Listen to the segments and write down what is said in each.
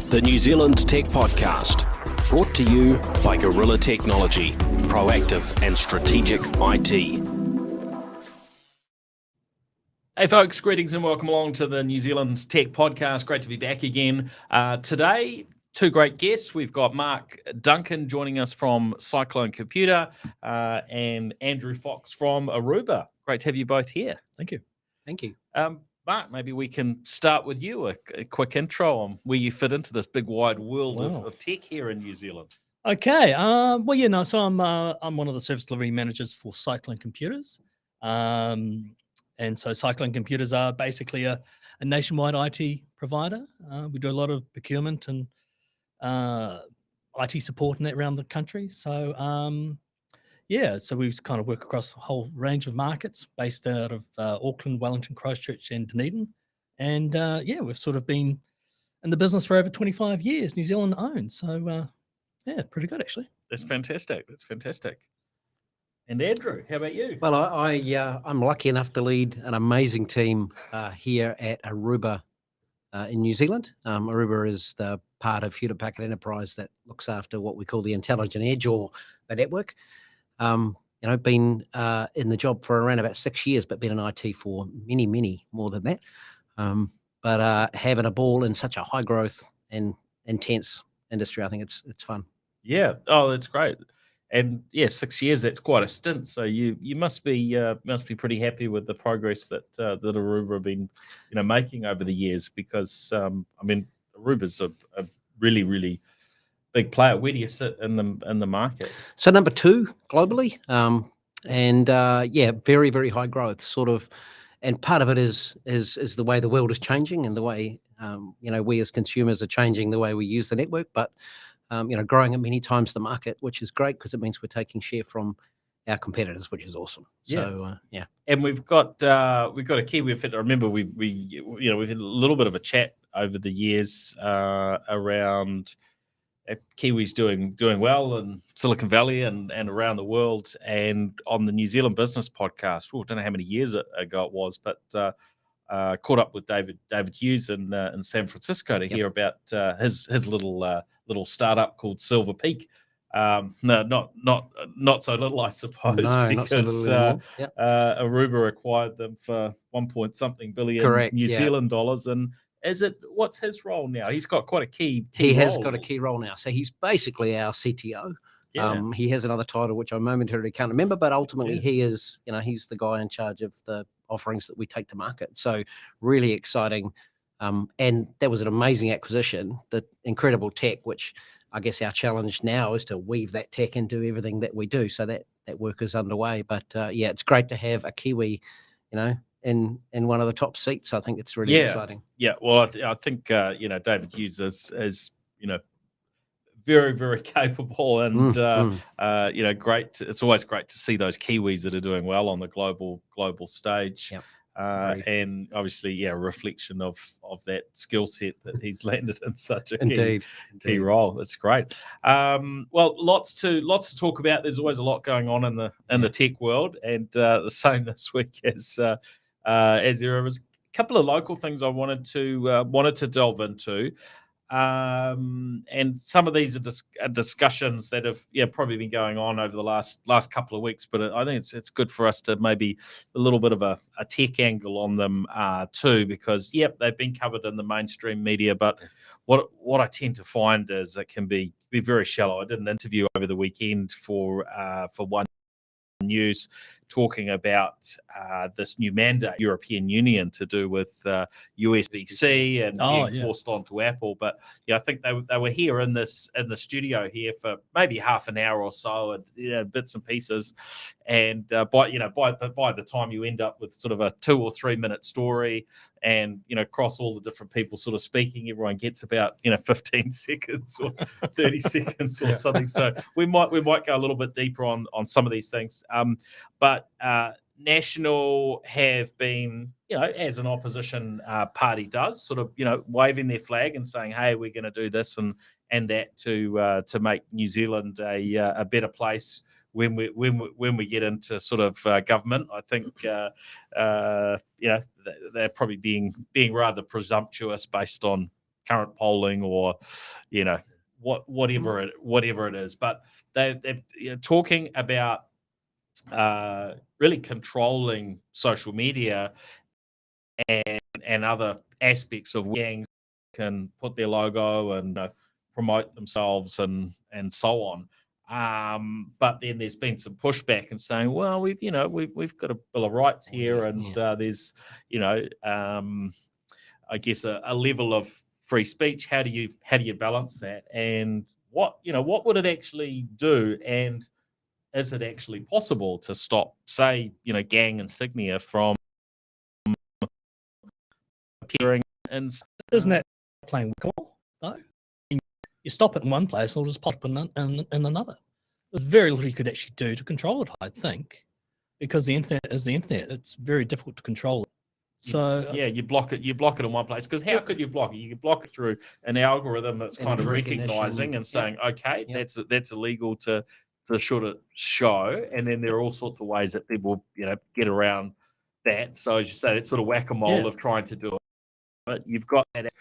the New Zealand Tech Podcast, brought to you by Gorilla Technology, proactive and strategic IT. Hey folks, greetings and welcome along to the New Zealand Tech Podcast. Great to be back again. Today, two great guests. We've got Mark Duncan joining us from Cyclone Computer and Andrew Fox from Aruba. Great to have you both here. Thank you. Thank you. Mark, maybe we can start with you, a quick intro on where you fit into this big wide world of tech here in New Zealand. Okay. So I'm one of the service delivery managers for Cyclone Computers. And so Cyclone Computers are basically a nationwide IT provider. We do a lot of procurement and IT support and that around the country. So so we kind of work across a whole range of markets based out of Auckland, Wellington, Christchurch, and Dunedin. And we've sort of been in the business for over 25 years, New Zealand owned. So pretty good actually. That's fantastic. And Andrew, how about you? Well, I'm lucky enough to lead an amazing team here at Aruba in New Zealand. Aruba is the part of Hewlett Packard Enterprise that looks after what we call the intelligent edge or the network. Been in the job for around about 6 years, but been in IT for many more than that. But having a ball in such a high growth and intense industry, I think it's fun. Yeah. Oh, that's great. And 6 years, that's quite a stint. So you must be pretty happy with the progress that Aruba have been, making over the years, because Aruba's a really big player. Where do you sit in the market? So number 2 globally, very, very high growth sort of, and part of it is the way the world is changing and the way we as consumers are changing the way we use the network, but growing at many times the market, which is great because it means we're taking share from our competitors, which is awesome. And we've got a Kiwi fit. I remember we've had a little bit of a chat over the years around Kiwis doing well in Silicon Valley and around the world, and on the New Zealand Business Podcast. I don't know how many years ago it was, but caught up with David Hughes in San Francisco to hear about his little startup called Silver Peak. No, not so little, I suppose, no, because Aruba acquired them for 1 billion New Zealand dollars. And what's his role now? He's got quite a key He has role. got a key role now. So he's basically our CTO. Yeah. He has another title which I momentarily can't remember, but ultimately he is, he's the guy in charge of the offerings that we take to market. So really exciting. And that was an amazing acquisition, the incredible tech, which I guess our challenge now is to weave that tech into everything that we do. So that work is underway. But it's great to have a Kiwi, in one of the top seats. I think it's really exciting. Yeah. Well, I think David Hughes is very, very capable, and great. It's always great to see those Kiwis that are doing well on the global stage. Yep. And obviously, a reflection of that skill set that he's landed in such a key role. That's great. Well, lots to talk about. There's always a lot going on in the tech world, and the same this week as there was a couple of local things I wanted to delve into. And some of these are discussions that have probably been going on over the last couple of weeks, but I think it's good for us to maybe a little bit of a tech angle on them too, because they've been covered in the mainstream media, but what I tend to find is it can be very shallow. I did an interview over the weekend for One News talking about this new mandate, European Union, to do with USB-C and being forced onto Apple. But I think they were here in the studio here for maybe half an hour or so, and bits and pieces. And by the time you end up with sort of a 2 or 3 minute story, and across all the different people sort of speaking, everyone gets about 15 seconds or 30 seconds or something. So we might go a little bit deeper on some of these things. But National have been, as an opposition party does, sort of, waving their flag and saying, "Hey, we're going to do this and that to make New Zealand a better place when we get into sort of government." I think they're probably being rather presumptuous based on current polling or, whatever it is. But they're talking about really controlling social media and other aspects of gangs can put their logo and promote themselves and so on. But then there's been some pushback and saying, well, we've got a Bill of Rights here, and there's I guess a level of free speech. How do you balance that? And what would it actually do? And is it actually possible to stop, say, gang insignia from appearing? And isn't that playing whack-a-mole, though? You stop it in one place, it'll just pop in another. There's very little you could actually do to control it, I think, because the internet is the internet. It's very difficult to control it. So you block it in one place, because how could you block it? You could block it through an algorithm that's kind of recognizing and saying, okay, that's illegal to sort of show, and then there are all sorts of ways that people get around that. So as you say, it's sort of whack-a-mole of trying to do it. But you've got that,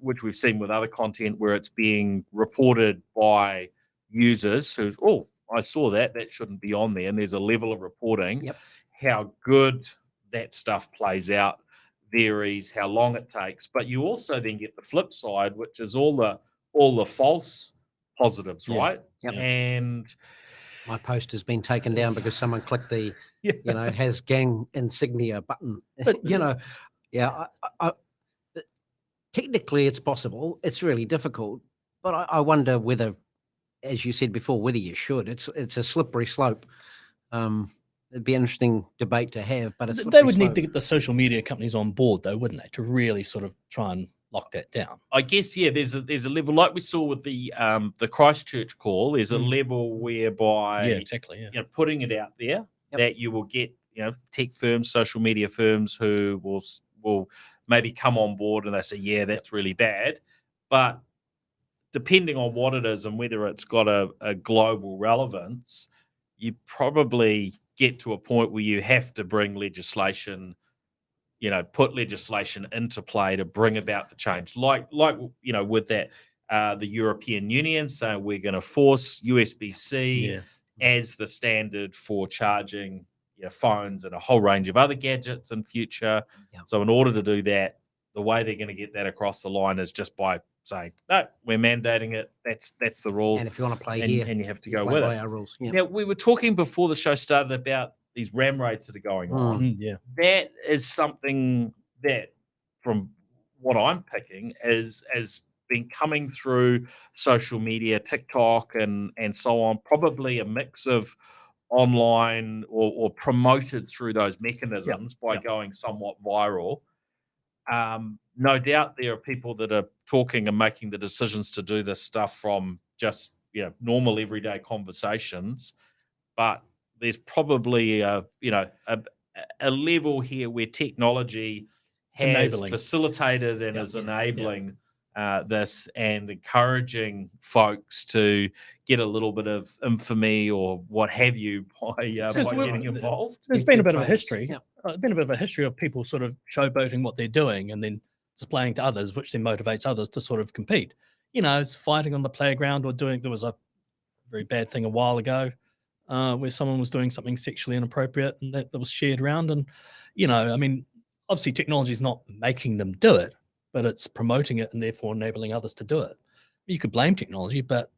which we've seen with other content where it's being reported by users who, I saw that shouldn't be on there, and there's a level of reporting. Yep. How good that stuff plays out varies, how long it takes. But you also then get the flip side, which is all the false positives, right? Yep. And my post has been taken down because someone clicked the has gang insignia button. But I technically it's possible. It's really difficult, but I wonder whether, as you said before, whether you should. It's a slippery slope. It'd be an interesting debate to have, but they would need to get the social media companies on board, though, wouldn't they, to really sort of try and lock that down? I guess there's a level, like we saw with the Christchurch call. There's a level whereby putting it out there that you will get tech firms, social media firms who will maybe come on board and they say, that's really bad, but depending on what it is and whether it's got a global relevance, you probably get to a point where you have to bring legislation, put legislation into play to bring about the change. Like with that, the European Union saying we're going to force USB-C as the standard for charging phones and a whole range of other gadgets in future. Yeah. So in order to do that, the way they're going to get that across the line is just by saying, no, we're mandating it. That's the rule. And if you want to play here, and you have to go with it. Our rules. Now, we were talking before the show started about these RAM rates that are going on. That is something that, from what I'm picking, has been coming through social media, TikTok and so on, probably a mix of online or promoted through those mechanisms by going somewhat viral. No doubt there are people that are talking and making the decisions to do this stuff from just normal everyday conversations, but there's probably a level here where technology has facilitated and is enabling this and encouraging folks to get a little bit of infamy or what have you by getting involved. There's been a bit of a history. Been a bit of a history of people sort of showboating what they're doing and then displaying to others, which then motivates others to sort of compete. It's fighting on the playground or there was a very bad thing a while ago where someone was doing something sexually inappropriate and that was shared around. And, obviously technology is not making them do it, but it's promoting it and therefore enabling others to do it. You could blame technology, but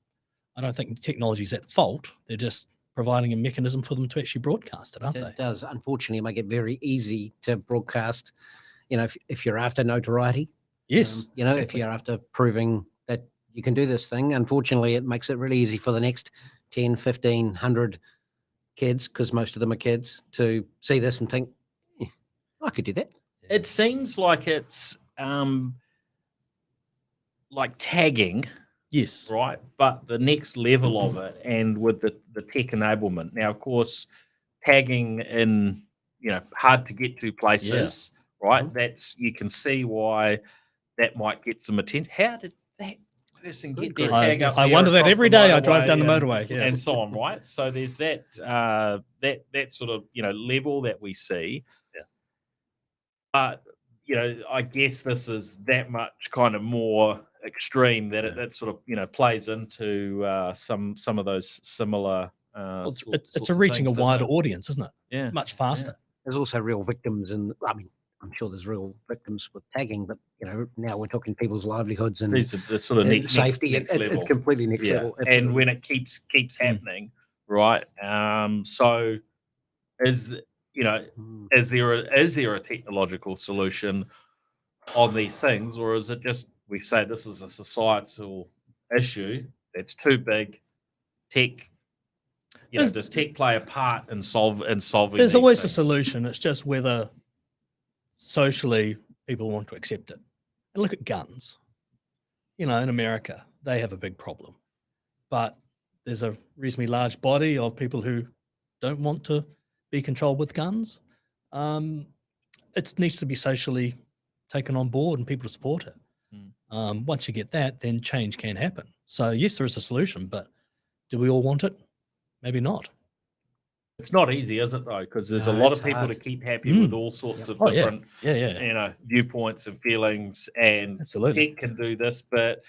I don't think technology is at fault. They're just providing a mechanism for them to actually broadcast it, aren't they? It does, unfortunately, make it very easy to broadcast, if you're after notoriety. Yes. Exactly. If you're after proving that you can do this thing, unfortunately, it makes it really easy for the next 10, 15, 100 kids, because most of them are kids, to see this and think, I could do that. It seems like it's like tagging. Yes. Right. But the next level of it, and with the tech enablement. Now, of course, tagging in, hard to get to places, right? That's, you can see why that might get some attention. How did that person get their tag up? I wonder that every day I drive down the motorway. And so on, right? So there's that that sort of, level that we see. Yeah. I guess this is that much kind of more extreme that it sort of plays into some of those similar. It's reaching a wider audience, isn't it? Yeah, much faster. There's also real victims, and I mean, I'm sure there's real victims with tagging, but now we're talking people's livelihoods and these are the sort of safety. next level. It's completely next level. And Absolutely. when it keeps happening, right? So is there a technological solution on these things, or is it just we say this is a societal issue that's too big? Does tech play a part in solving? There's always things? a solution. It's just whether socially people want to accept it. And look at guns. In America, they have a big problem, but there's a reasonably large body of people who don't want to be controlled with guns. It needs to be socially taken on board and people to support it. Once you get that, then change can happen. So yes, there is a solution, but do we all want it? Maybe not. It's not easy, is it, though? Because there's a No, lot of it's people hard. to keep happy with all sorts of different, viewpoints and feelings. And Absolutely. tech can do this, but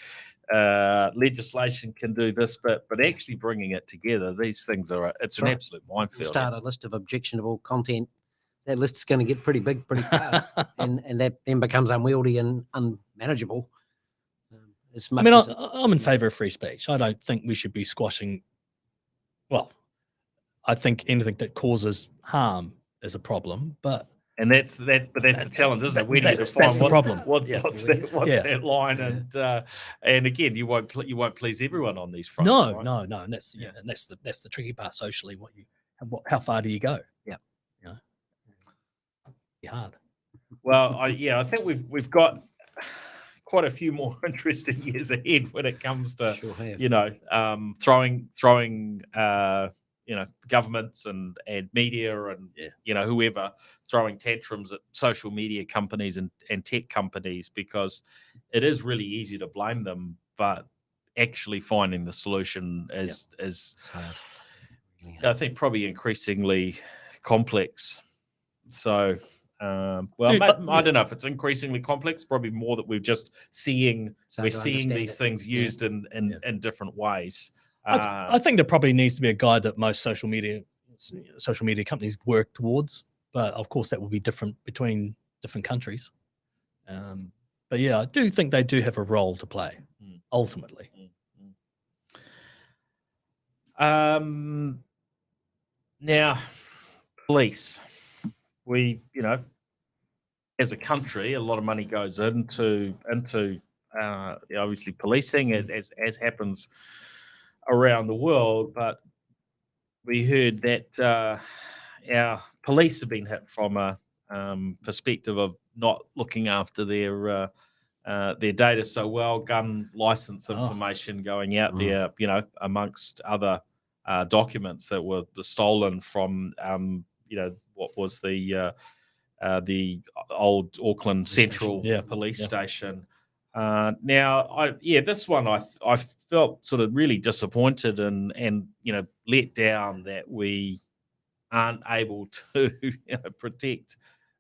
legislation can do this, but actually bringing it together, these things it's an absolute minefield. Start a list of objectionable content. That list is going to get pretty big, pretty fast, and that then becomes unwieldy and unmanageable. I'm in favour of free speech. I don't think we should be squashing. Well, I think anything that causes harm is a problem, but that's the challenge, isn't it? Where do you define that's the problem? What's that line? And again, you won't please everyone on these fronts. No, right? no, and that's the tricky part socially. How far do you go? Yeah, be hard. Well, I think we've got quite a few more interesting years ahead when it comes to throwing governments and media and whoever throwing tantrums at social media companies and tech companies, because it is really easy to blame them, but actually finding the solution is I think probably increasingly complex. So I don't know if it's increasingly complex, probably more that we're seeing these things used in different ways. I think there probably needs to be a guide that most social media companies work towards, but of course that will be different between different countries. But yeah, I do think they do have a role to play ultimately. Now, police, we as a country, a lot of money goes into obviously policing, as happens around the world, but we heard that our police have been hit from a perspective of not looking after their data so well. Gun license information going out there, amongst other documents that were stolen from what was the old Auckland Central police station. This one I felt sort of really disappointed and let down that we aren't able to protect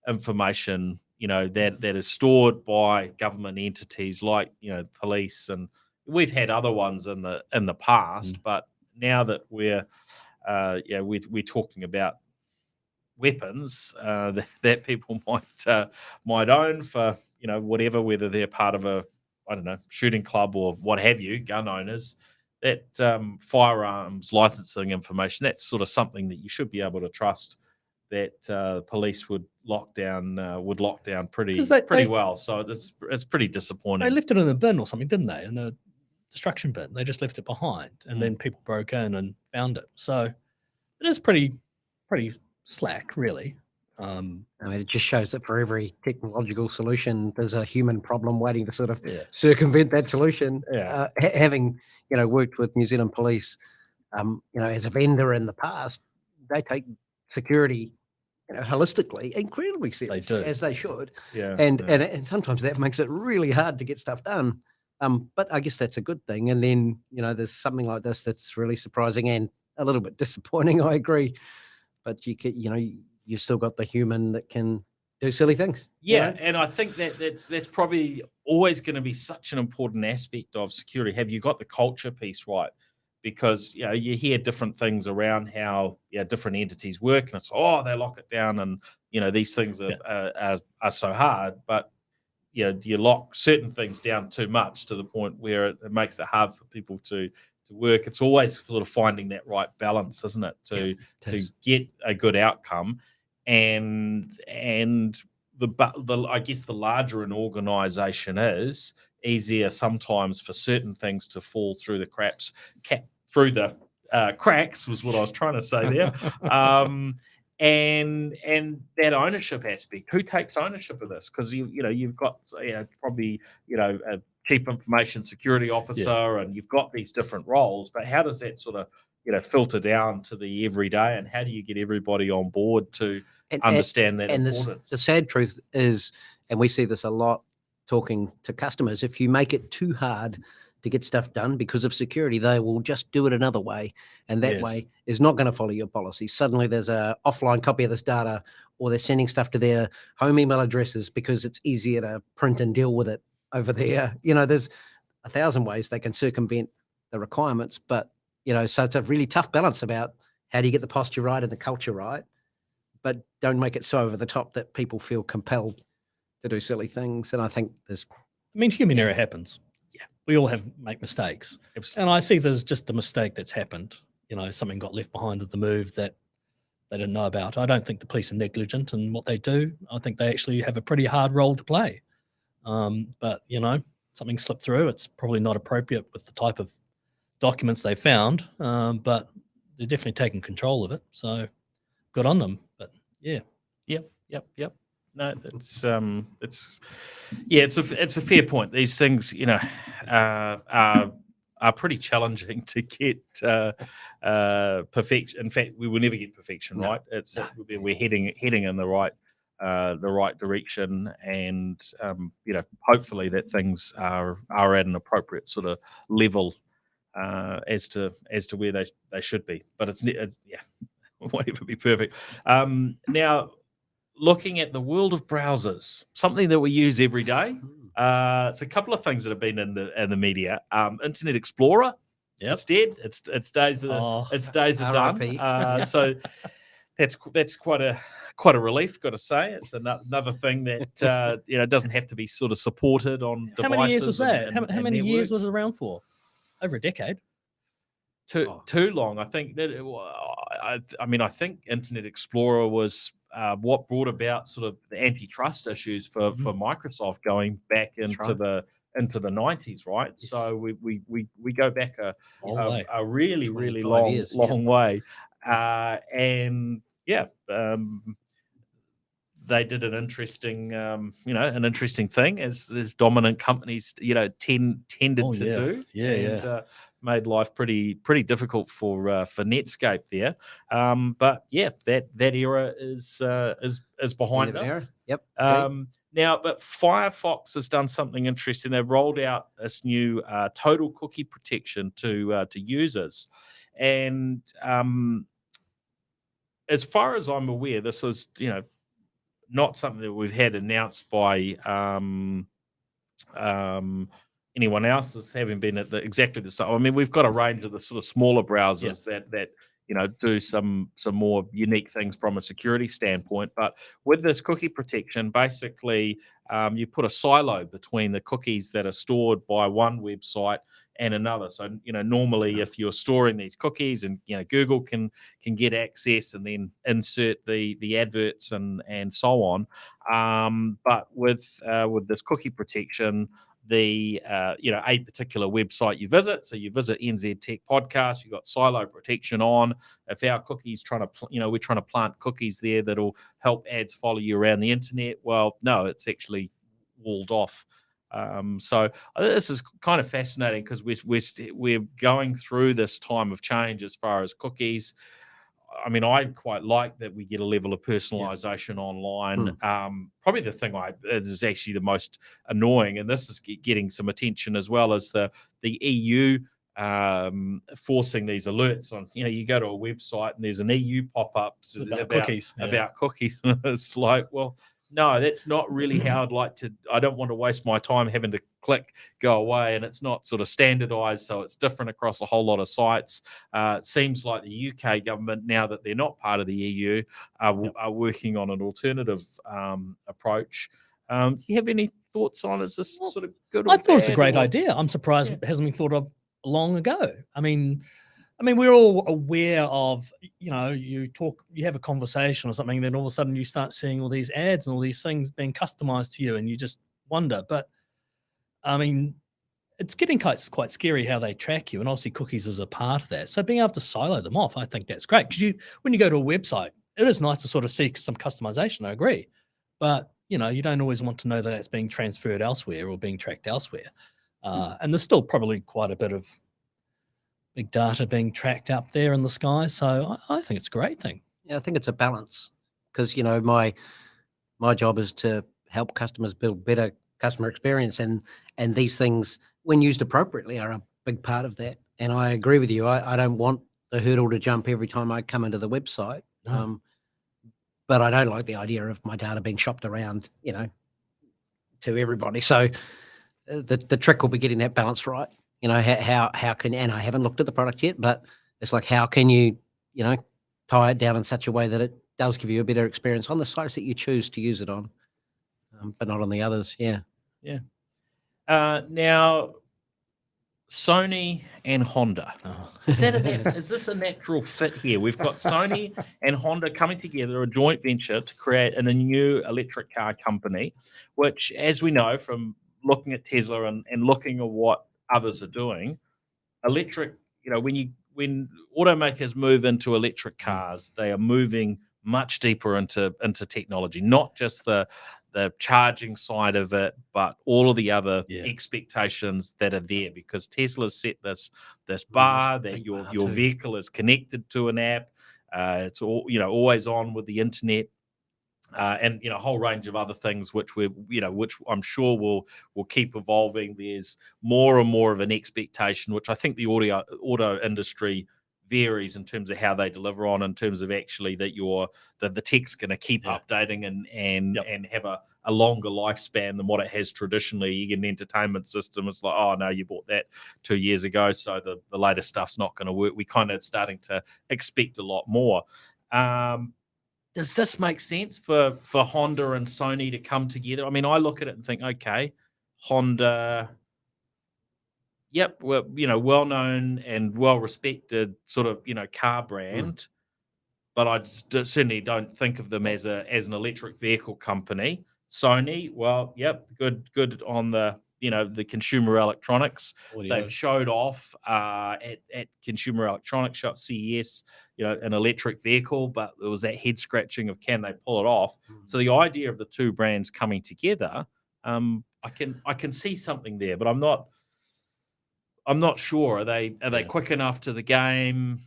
information that is stored by government entities like police, and we've had other ones in the past, but now that we're talking about weapons that people might own for whatever, whether they're part of a shooting club or what have you, gun owners, that firearms licensing information, that's sort of something that you should be able to trust that police would lock down pretty well. So it's pretty disappointing. They left it in a bin or something, didn't they? In the destruction bin, they just left it behind, and then people broke in and found it. So it is pretty slack, really. I mean, it just shows that for every technological solution, there's a human problem waiting to sort of circumvent that solution. Having worked with New Zealand Police, as a vendor in the past, they take security holistically incredibly seriously, as they should. And sometimes that makes it really hard to get stuff done. But I guess that's a good thing. And then there's something like this that's really surprising and a little bit disappointing. I agree, but you've still got the human that can do silly things. Yeah, and I think that's probably always going to be such an important aspect of security. Have you got the culture piece right? Because you hear different things around how different entities work, and it's they lock it down, and these things are so hard. But do you lock certain things down too much to the point where it makes it hard for people to work? It's always sort of finding that right balance, isn't it, to get a good outcome, and I guess the larger an organisation is, easier sometimes for certain things to fall through the cracks. Cracks was what I was trying to say there. And that ownership aspect. Who takes ownership of this? Because you've got probably a chief information security officer, and you've got these different roles. But how does that sort of filter down to the everyday, and how do you get everybody on board to understand that importance? The sad truth is, and we see this a lot talking to customers, if you make it too hard to get stuff done because of security, they will just do it another way, and that way is not going to follow your policy. Suddenly there's a offline copy of this data, or they're sending stuff to their home email addresses because it's easier to print and deal with it over there. There's 1,000 ways they can circumvent the requirements, but so it's a really tough balance about how do you get the posture right and the culture right, but don't make it so over the top that people feel compelled to do silly things. And I think human error happens. Yeah, we all make mistakes. Absolutely. And I see there's just a mistake that's happened. Something got left behind at the move that they didn't know about. I don't think the police are negligent in what they do. I think they actually have a pretty hard role to play. But something slipped through. It's probably not appropriate with the type of documents they found, but they're definitely taking control of it. So good on them. But yeah. Yep. No, it's a fair point. These things, are pretty challenging to get perfection. In fact, we will never get perfection, right? We're heading in the right direction, and hopefully that things are at an appropriate sort of level as to where they should be. But it won't ever be perfect. Now, looking at the world of browsers, something that we use every day. It's a couple of things that have been in the media. Internet Explorer, it's dead. Its days are done. So that's quite a relief, got to say. It's another thing that doesn't have to be sort of supported on devices. How many years was that? How many years was networks. it around for? Over a decade. Too long. I think that I think Internet Explorer was what brought about sort of the antitrust issues for Microsoft going back into the 90s, right? Yes. So we go back a really long way, and they did an interesting thing as dominant companies tended to do. Made life pretty difficult for Netscape there, but that era is behind us. Yep. Now, but Firefox has done something interesting. They've rolled out this new total cookie protection to users, and as far as I'm aware, this is not something that we've had announced by anyone else. As having been at exactly the same. I mean, we've got a range of the sort of smaller browsers that do some more unique things from a security standpoint. But with this cookie protection, basically, you put a silo between the cookies that are stored by one website and another. So normally, if you're storing these cookies, and Google can get access and then insert the adverts and so on. But with this cookie protection, a particular website you visit. So you visit NZ Tech Podcast, you've got silo protection on. If our cookies we're trying to plant cookies there that'll help ads follow you around the internet. Well, no, it's actually walled off. So this is kind of fascinating because we're going through this time of change as far as cookies. I mean, I quite like that we get a level of personalization online. Probably the thing that is actually the most annoying, and this is getting some attention as well, as the EU forcing these alerts on. You go to a website and there's an EU pop-up about cookies. About cookies. It's like, well, No, that's not really how I'd like to. I don't want to waste my time having to click, go away, and it's not sort of standardized, so it's different across a whole lot of sites. It seems like the UK government, now that they're not part of the EU, are working on an alternative approach. Do you have any thoughts on, is this sort of good or I thought it's a bad, great or- idea. I'm surprised it hasn't been thought of long ago. I mean, we're all aware of, you have a conversation or something, then all of a sudden you start seeing all these ads and all these things being customized to you, and you just wonder. But I mean, it's getting quite scary how they track you, and obviously cookies is a part of that. So being able to silo them off, I think that's great. Because when you go to a website, it is nice to sort of see some customization. I agree, but you don't always want to know that that's being transferred elsewhere or being tracked elsewhere. And there's still probably quite a bit of big data being tracked up there in the sky. So I think it's a great thing. Yeah, I think it's a balance because, my job is to help customers build better customer experience, and these things, when used appropriately, are a big part of that. And I agree with you. I don't want the hurdle to jump every time I come into the website. No. But I don't like the idea of my data being shopped around, to everybody. So the trick will be getting that balance right. How can, and I haven't looked at the product yet, but it's like, how can you, tie it down in such a way that it does give you a better experience on the sites that you choose to use it on, but not on the others. Yeah. Yeah. Now, Sony and Honda. Oh. Is this a natural fit here? We've got Sony and Honda coming together, a joint venture to create a new electric car company, which, as we know from looking at Tesla and looking at what others are doing, electric, when automakers move into electric cars, they are moving much deeper into technology, not just the charging side of it, but all of the other expectations that are there, because Tesla's set this bar that your vehicle is connected to an app. It's all, always on with the internet. And a whole range of other things which which I'm sure will keep evolving. There's more and more of an expectation, which I think the auto industry varies in terms of how they deliver on, in terms of actually that the tech's going to keep updating and have a longer lifespan than what it has traditionally. You get an entertainment system, it's like, oh no, you bought that 2 years ago, so the latest stuff's not going to work. We kind of starting to expect a lot more. Does this make sense for Honda and Sony to come together? I mean, I look at it and think, okay, Honda, yep, well known and well respected sort of car brand, but I certainly don't think of them as an electric vehicle company. Sony, well, yep, good on the the consumer electronics. Audio. They've showed off at consumer electronics show at CES, an electric vehicle, but there was that head scratching of, can they pull it off? So the idea of the two brands coming together, I can see something there, but I'm not sure. Are they quick enough to the game?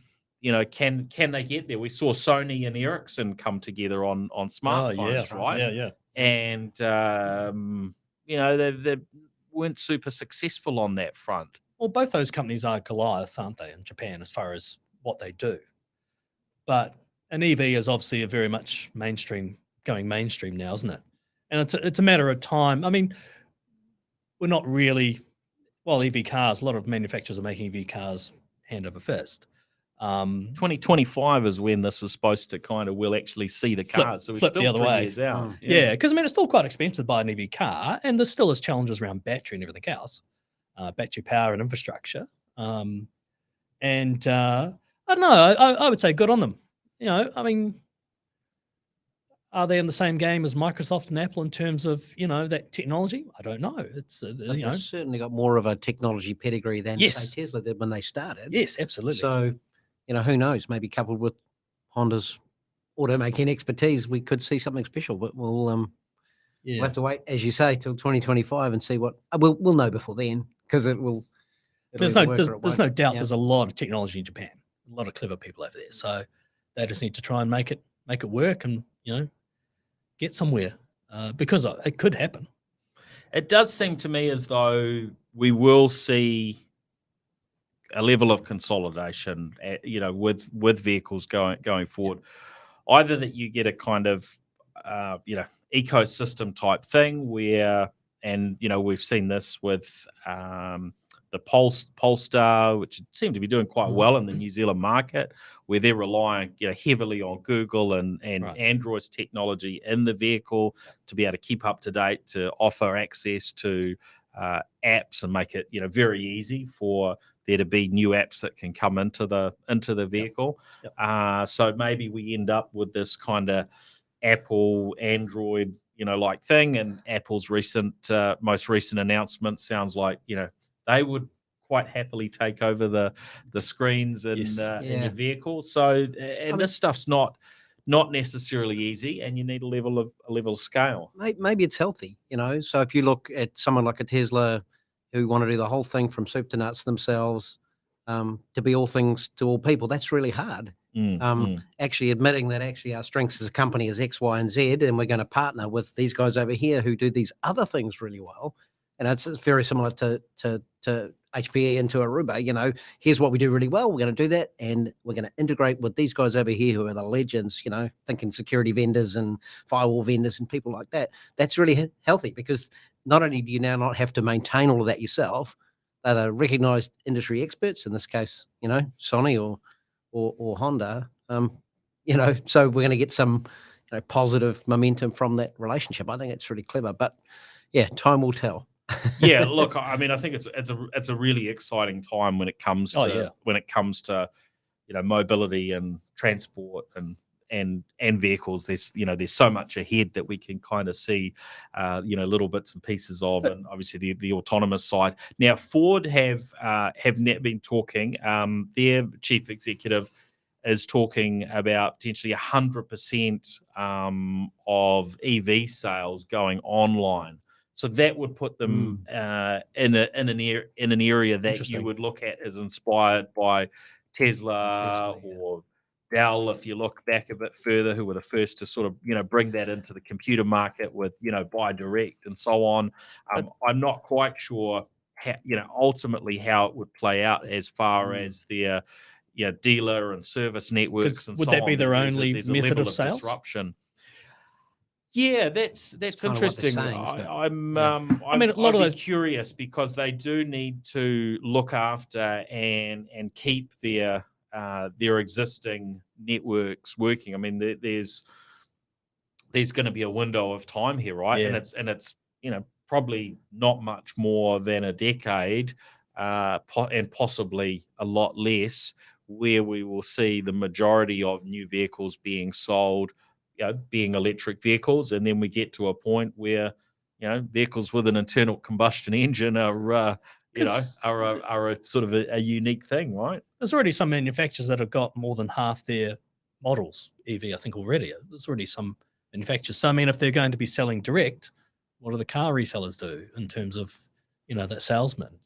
Can they get there? We saw Sony and Ericsson come together on smartphones, right? Yeah. And they weren't super successful on that front. Well, both those companies are Goliaths, aren't they, in Japan, as far as what they do? But an EV is obviously a very much going mainstream now, isn't it? And it's a matter of time. I mean, we're not really, EV cars, a lot of manufacturers are making EV cars hand over fist. 2025 is when this is supposed to we'll actually see the cars. So we're flip still the other 3 way. years out. Yeah, because it's still quite expensive to buy an EV car, and there's still challenges around battery and everything else, battery power and infrastructure. I don't know. I would say good on them. I mean, are they in the same game as Microsoft and Apple in terms of that technology? I don't know. It's They've certainly got more of a technology pedigree than say Tesla did when they started. Yes, absolutely. So, who knows? Maybe coupled with Honda's automaking expertise, we could see something special. But we'll have to wait, as you say, till 2025 and see what we'll know before then, because it will. There's no doubt. There's a lot of technology in Japan. A lot of clever people over there. So they just need to try and make it work and get somewhere, because it could happen. It does seem to me as though we will see a level of consolidation, with vehicles going forward. Either that you get a kind of, ecosystem type thing where, and we've seen this with the Polestar, which seem to be doing quite well in the New Zealand market, where they're relying heavily on Google and Right. Android's technology in the vehicle to be able to keep up to date, to offer access to apps and make it very easy for there to be new apps that can come into the vehicle. Yep. So maybe we end up with this kind of Apple Android like thing, and Apple's most recent announcement sounds like they would quite happily take over the screens in your vehicle. So this stuff's not necessarily easy, and you need a level of scale. Maybe it's healthy, So if you look at someone like a Tesla who want to do the whole thing from soup to nuts themselves, to be all things to all people, that's really hard. Actually admitting that our strengths as a company is X, Y, and Z, and we're going to partner with these guys over here who do these other things really well. And it's very similar to HPE and to Aruba. Here's what we do really well. We're going to do that, and we're going to integrate with these guys over here who are the legends. Thinking security vendors and firewall vendors and people like that. That's really healthy, because not only do you now not have to maintain all of that yourself, they're the recognized industry experts. In this case, Sony or Honda. So we're going to get some positive momentum from that relationship. I think it's really clever, but yeah, time will tell. Yeah, look, I mean, I think it's a really exciting time when it comes to mobility and transport and vehicles. There's so much ahead that we can kind of see little bits and pieces of, and obviously the autonomous side. Now Ford have been talking. Their chief executive is talking about potentially 100% of EV sales going online. So that would put them in an area that you would look at as inspired by Tesla or Dell, if you look back a bit further, who were the first to sort of bring that into the computer market with Buy Direct and so on. I'm not quite sure ultimately how it would play out as far as their dealer and service networks and so on. Would that be their only method of sales? Disruption. Yeah, that's interesting. I mean, a lot of those curious, because they do need to look after and keep their existing networks working. I mean, there's going to be a window of time here, right? Yeah. And it's probably not much more than a decade, and possibly a lot less, where we will see the majority of new vehicles being sold being electric vehicles, and then we get to a point where vehicles with an internal combustion engine are a sort of a unique thing, right? There's already some manufacturers that have got more than half their models EV, I think, already. There's already some manufacturers. So I mean, if they're going to be selling direct, what do the car resellers do in terms of that salesman?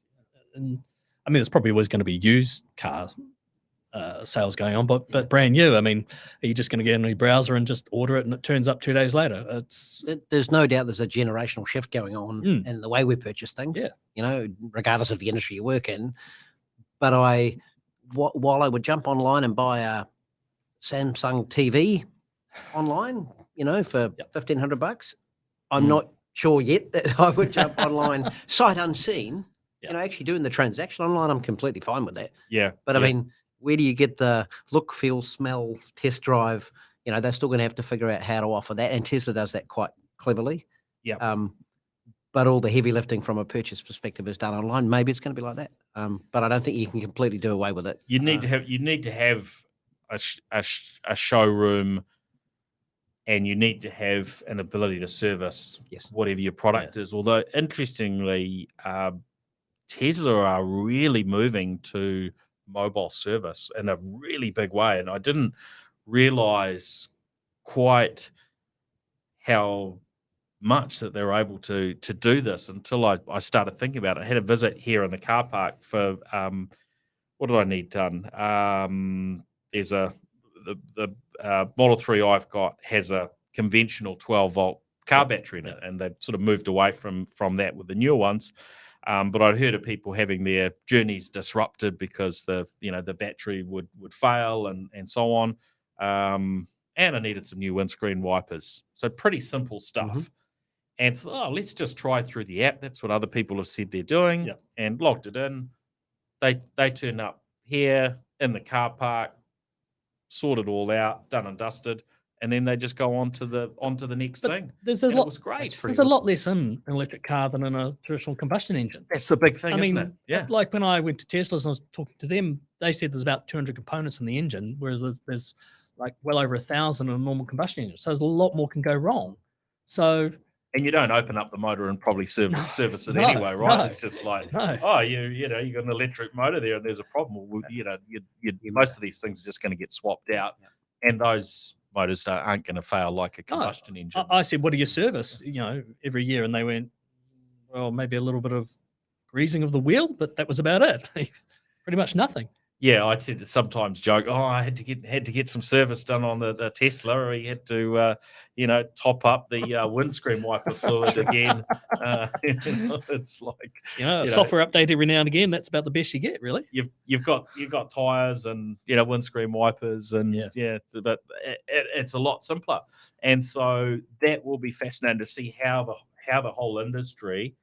And I mean, there's probably always going to be used car sales going on, but brand new. I mean, are you just going to get in your browser and just order it and it turns up 2 days later? There's no doubt there's a generational shift going on in the way we purchase things. Regardless of the industry you work in. But while I would jump online and buy a Samsung TV online, for $1,500, I'm not sure yet that I would jump online sight unseen. Actually doing the transaction online, I'm completely fine with that. Yeah, but I mean, where do you get the look, feel, smell, test drive? They're still going to have to figure out how to offer that, and Tesla does that quite cleverly. Yeah. But all the heavy lifting from a purchase perspective is done online. Maybe it's going to be like that. But I don't think you can completely do away with it. You need to have a showroom, and you need to have an ability to service whatever your product is. Although interestingly, Tesla are really moving to mobile service in a really big way, and I didn't realize quite how much that they're able to do this until I started thinking about it. I had a visit here in the car park for what did I need done? There's the Model 3 I've got has a conventional 12-volt car battery in it, and they've sort of moved away from that with the newer ones. But I'd heard of people having their journeys disrupted because the battery would fail and so on. and I needed some new windscreen wipers. So pretty simple stuff. And so, let's just try through the app. That's what other people have said they're doing. Yep. And logged it in. They turn up here in the car park, sort it all out, done and dusted, and then they just go on to the next thing. There's a And lot. it was great. There's a lot less in an electric car than in a traditional combustion engine. That's the big thing, I isn't mean, it? Yeah. like when I went to Tesla's and I was talking to them, they said there's about 200 components in the engine, whereas there's like well over 1,000 in a normal combustion engine. So there's a lot more can go wrong. So. And you don't open up the motor and probably service it anyway, right? It's just like, oh, you got an electric motor there, and there's a problem. Well, most of these things are just going to get swapped out, and those motors aren't going to fail like a combustion engine. I said, "What do you service? Every year?" And they went, "Well, maybe a little bit of greasing of the wheel, but that was about it. Pretty much nothing." Yeah, I tend to sometimes joke, I had to get some service done on the Tesla, or he had to, top up the windscreen wiper fluid again. It's like software update every now and again. That's about the best you get, really. You've got tires and windscreen wipers, and but it's a lot simpler. And so that will be fascinating to see how the whole industry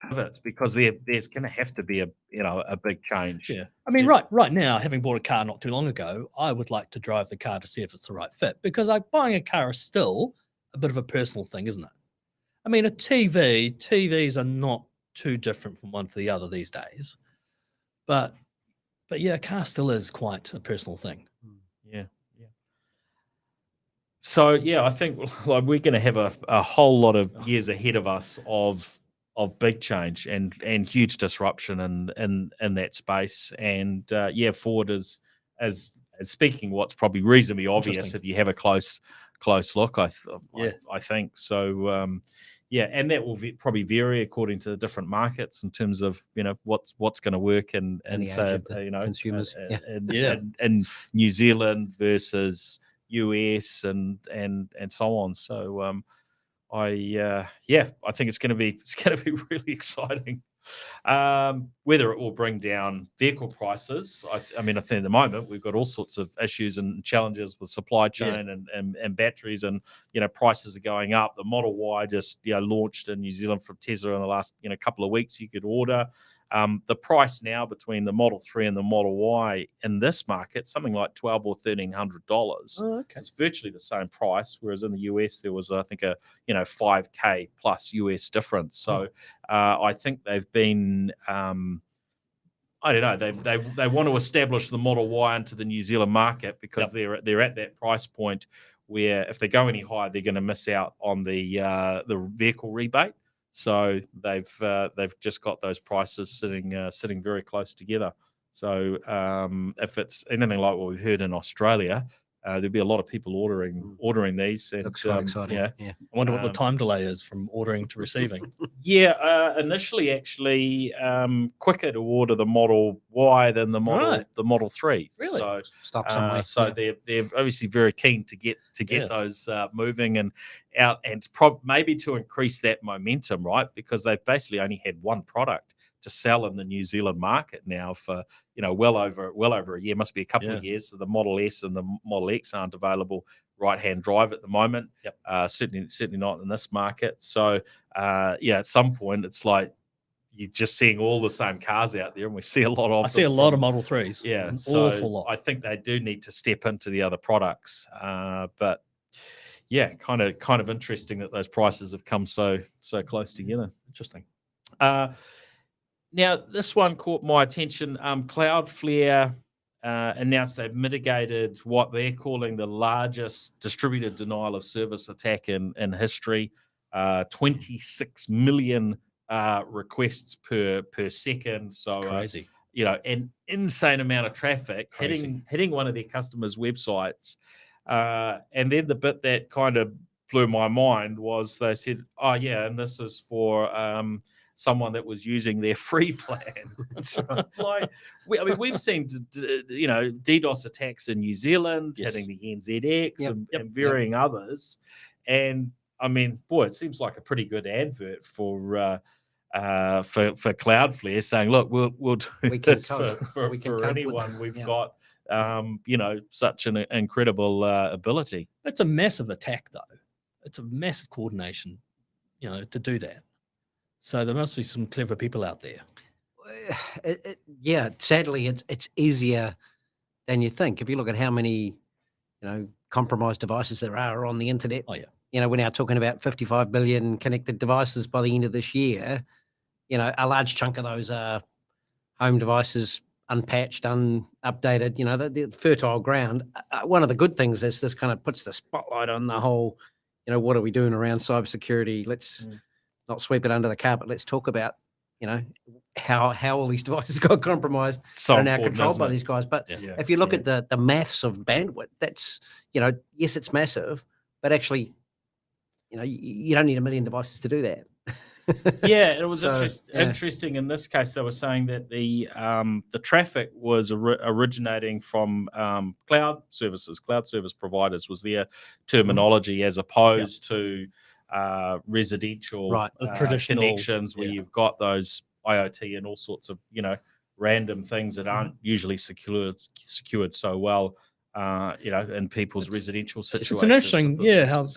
pivots, because there's going to have to be a big change. Yeah, I mean, right now, having bought a car not too long ago, I would like to drive the car to see if it's the right fit, because buying a car is still a bit of a personal thing, isn't it? I mean, TVs are not too different from one to the other these days, but yeah, a car still is quite a personal thing. Yeah. So yeah, I think we're going to have a whole lot of years ahead of us of big change and huge disruption in that space. And Ford is as speaking what's probably reasonably obvious if you have a close look. I think so. And that will probably vary according to the different markets in terms of what's going to work and say consumers in New Zealand versus US and so on. So I think it's going to be really exciting. Whether it will bring down vehicle prices, I mean, I think at the moment we've got all sorts of issues and challenges with supply chain and batteries, and prices are going up. The Model Y just launched in New Zealand from Tesla in the last couple of weeks. You could order. The price now between the Model 3 and the Model Y in this market, something like $1,200 or $1,300. Oh, okay. It's virtually the same price, whereas in the US there was, I think, a $5,000 plus US difference. So I think they've been, I don't know, they want to establish the Model Y into the New Zealand market, because they're at that price point where if they go any higher, they're going to miss out on the vehicle rebate. So they've just got those prices sitting very close together. So if it's anything like what we've heard in Australia, there'll be a lot of people ordering these. And, looks quite exciting. I wonder what the time delay is from ordering to receiving. Initially, actually, quicker to order the Model Y than the Model 3. Really? So Stock somewhere. They're obviously very keen to get those moving and out, and maybe to increase that momentum, right? Because they've basically only had one product to sell in the New Zealand market now for well over a year, must be a couple of years. So the Model S and the Model X aren't available right-hand drive at the moment. Certainly not in this market. So at some point it's like you're just seeing all the same cars out there, and we see a lot of. I see a lot of Model 3s. Yeah, an so awful lot. I think they do need to step into the other products, but. Yeah, kind of interesting that those prices have come so close together. Interesting. Now, this one caught my attention. Cloudflare announced they've mitigated what they're calling the largest distributed denial of service attack in history. 26 million requests per second. So it's crazy. An insane amount of traffic hitting one of their customers' websites. And then the bit that kind of blew my mind was they said, and this is for someone that was using their free plan. We've seen DDoS attacks in New Zealand, hitting the NZX and varying others. And I mean, boy, it seems like a pretty good advert for Cloudflare, saying, look, we'll do this for anyone. We've got such an incredible ability. It's a massive attack, though. It's a massive coordination, to do that. So there must be some clever people out there. Yeah, sadly, it's easier than you think. If you look at how many, compromised devices there are on the internet. Oh, yeah. We're now talking about 55 billion connected devices by the end of this year. A large chunk of those are home devices, unpatched, unupdated, the fertile ground. One of the good things is this kind of puts the spotlight on the whole, what are we doing around cybersecurity? Let's not sweep it under the carpet. Let's talk about, how all these devices got compromised and are now controlled by these guys. But if you look at the maths of bandwidth, that's, yes, it's massive, but actually, you don't need 1 million devices to do that. Yeah, it was interesting. In this case, they were saying that the traffic was originating from cloud services. Cloud service providers was their terminology, as opposed to residential traditional connections where you've got those IoT and all sorts of random things that aren't usually secured so well. In people's residential situations. It's an interesting,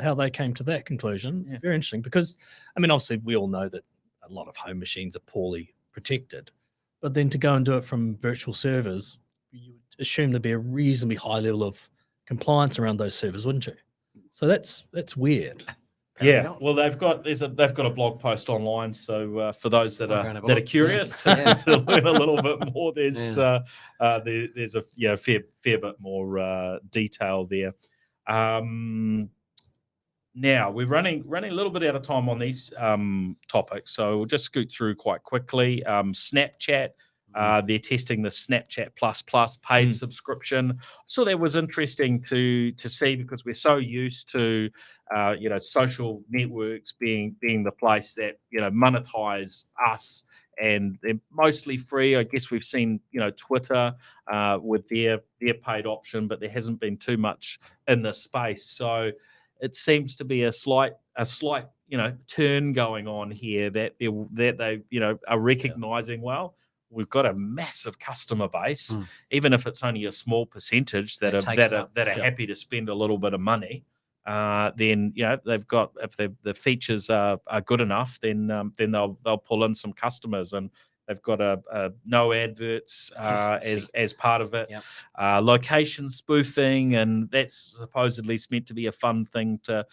how they came to that conclusion. Yeah. Very interesting, because, obviously we all know that a lot of home machines are poorly protected, but then to go and do it from virtual servers, you would assume there'd be a reasonably high level of compliance around those servers, wouldn't you? So that's weird. Yeah, well, they've got a blog post online. So for those that are curious to learn a little bit more, there's a fair bit more detail there. Now we're running a little bit out of time on these topics, so we'll just scoot through quite quickly. Snapchat. They're testing the Snapchat Plus paid subscription. So that was interesting to see, because we're so used to social networks being the place that monetize us, and they're mostly free. I guess we've seen Twitter with their paid option, but there hasn't been too much in the space. So it seems to be a slight turn going on here, that they are recognizing, well, we've got a massive customer base, even if it's only a small percentage that are happy to spend a little bit of money. Then they've got, if the features are good enough, then they'll pull in some customers, and they've got a no adverts as part of it. Location spoofing, and that's supposedly meant to be a fun thing to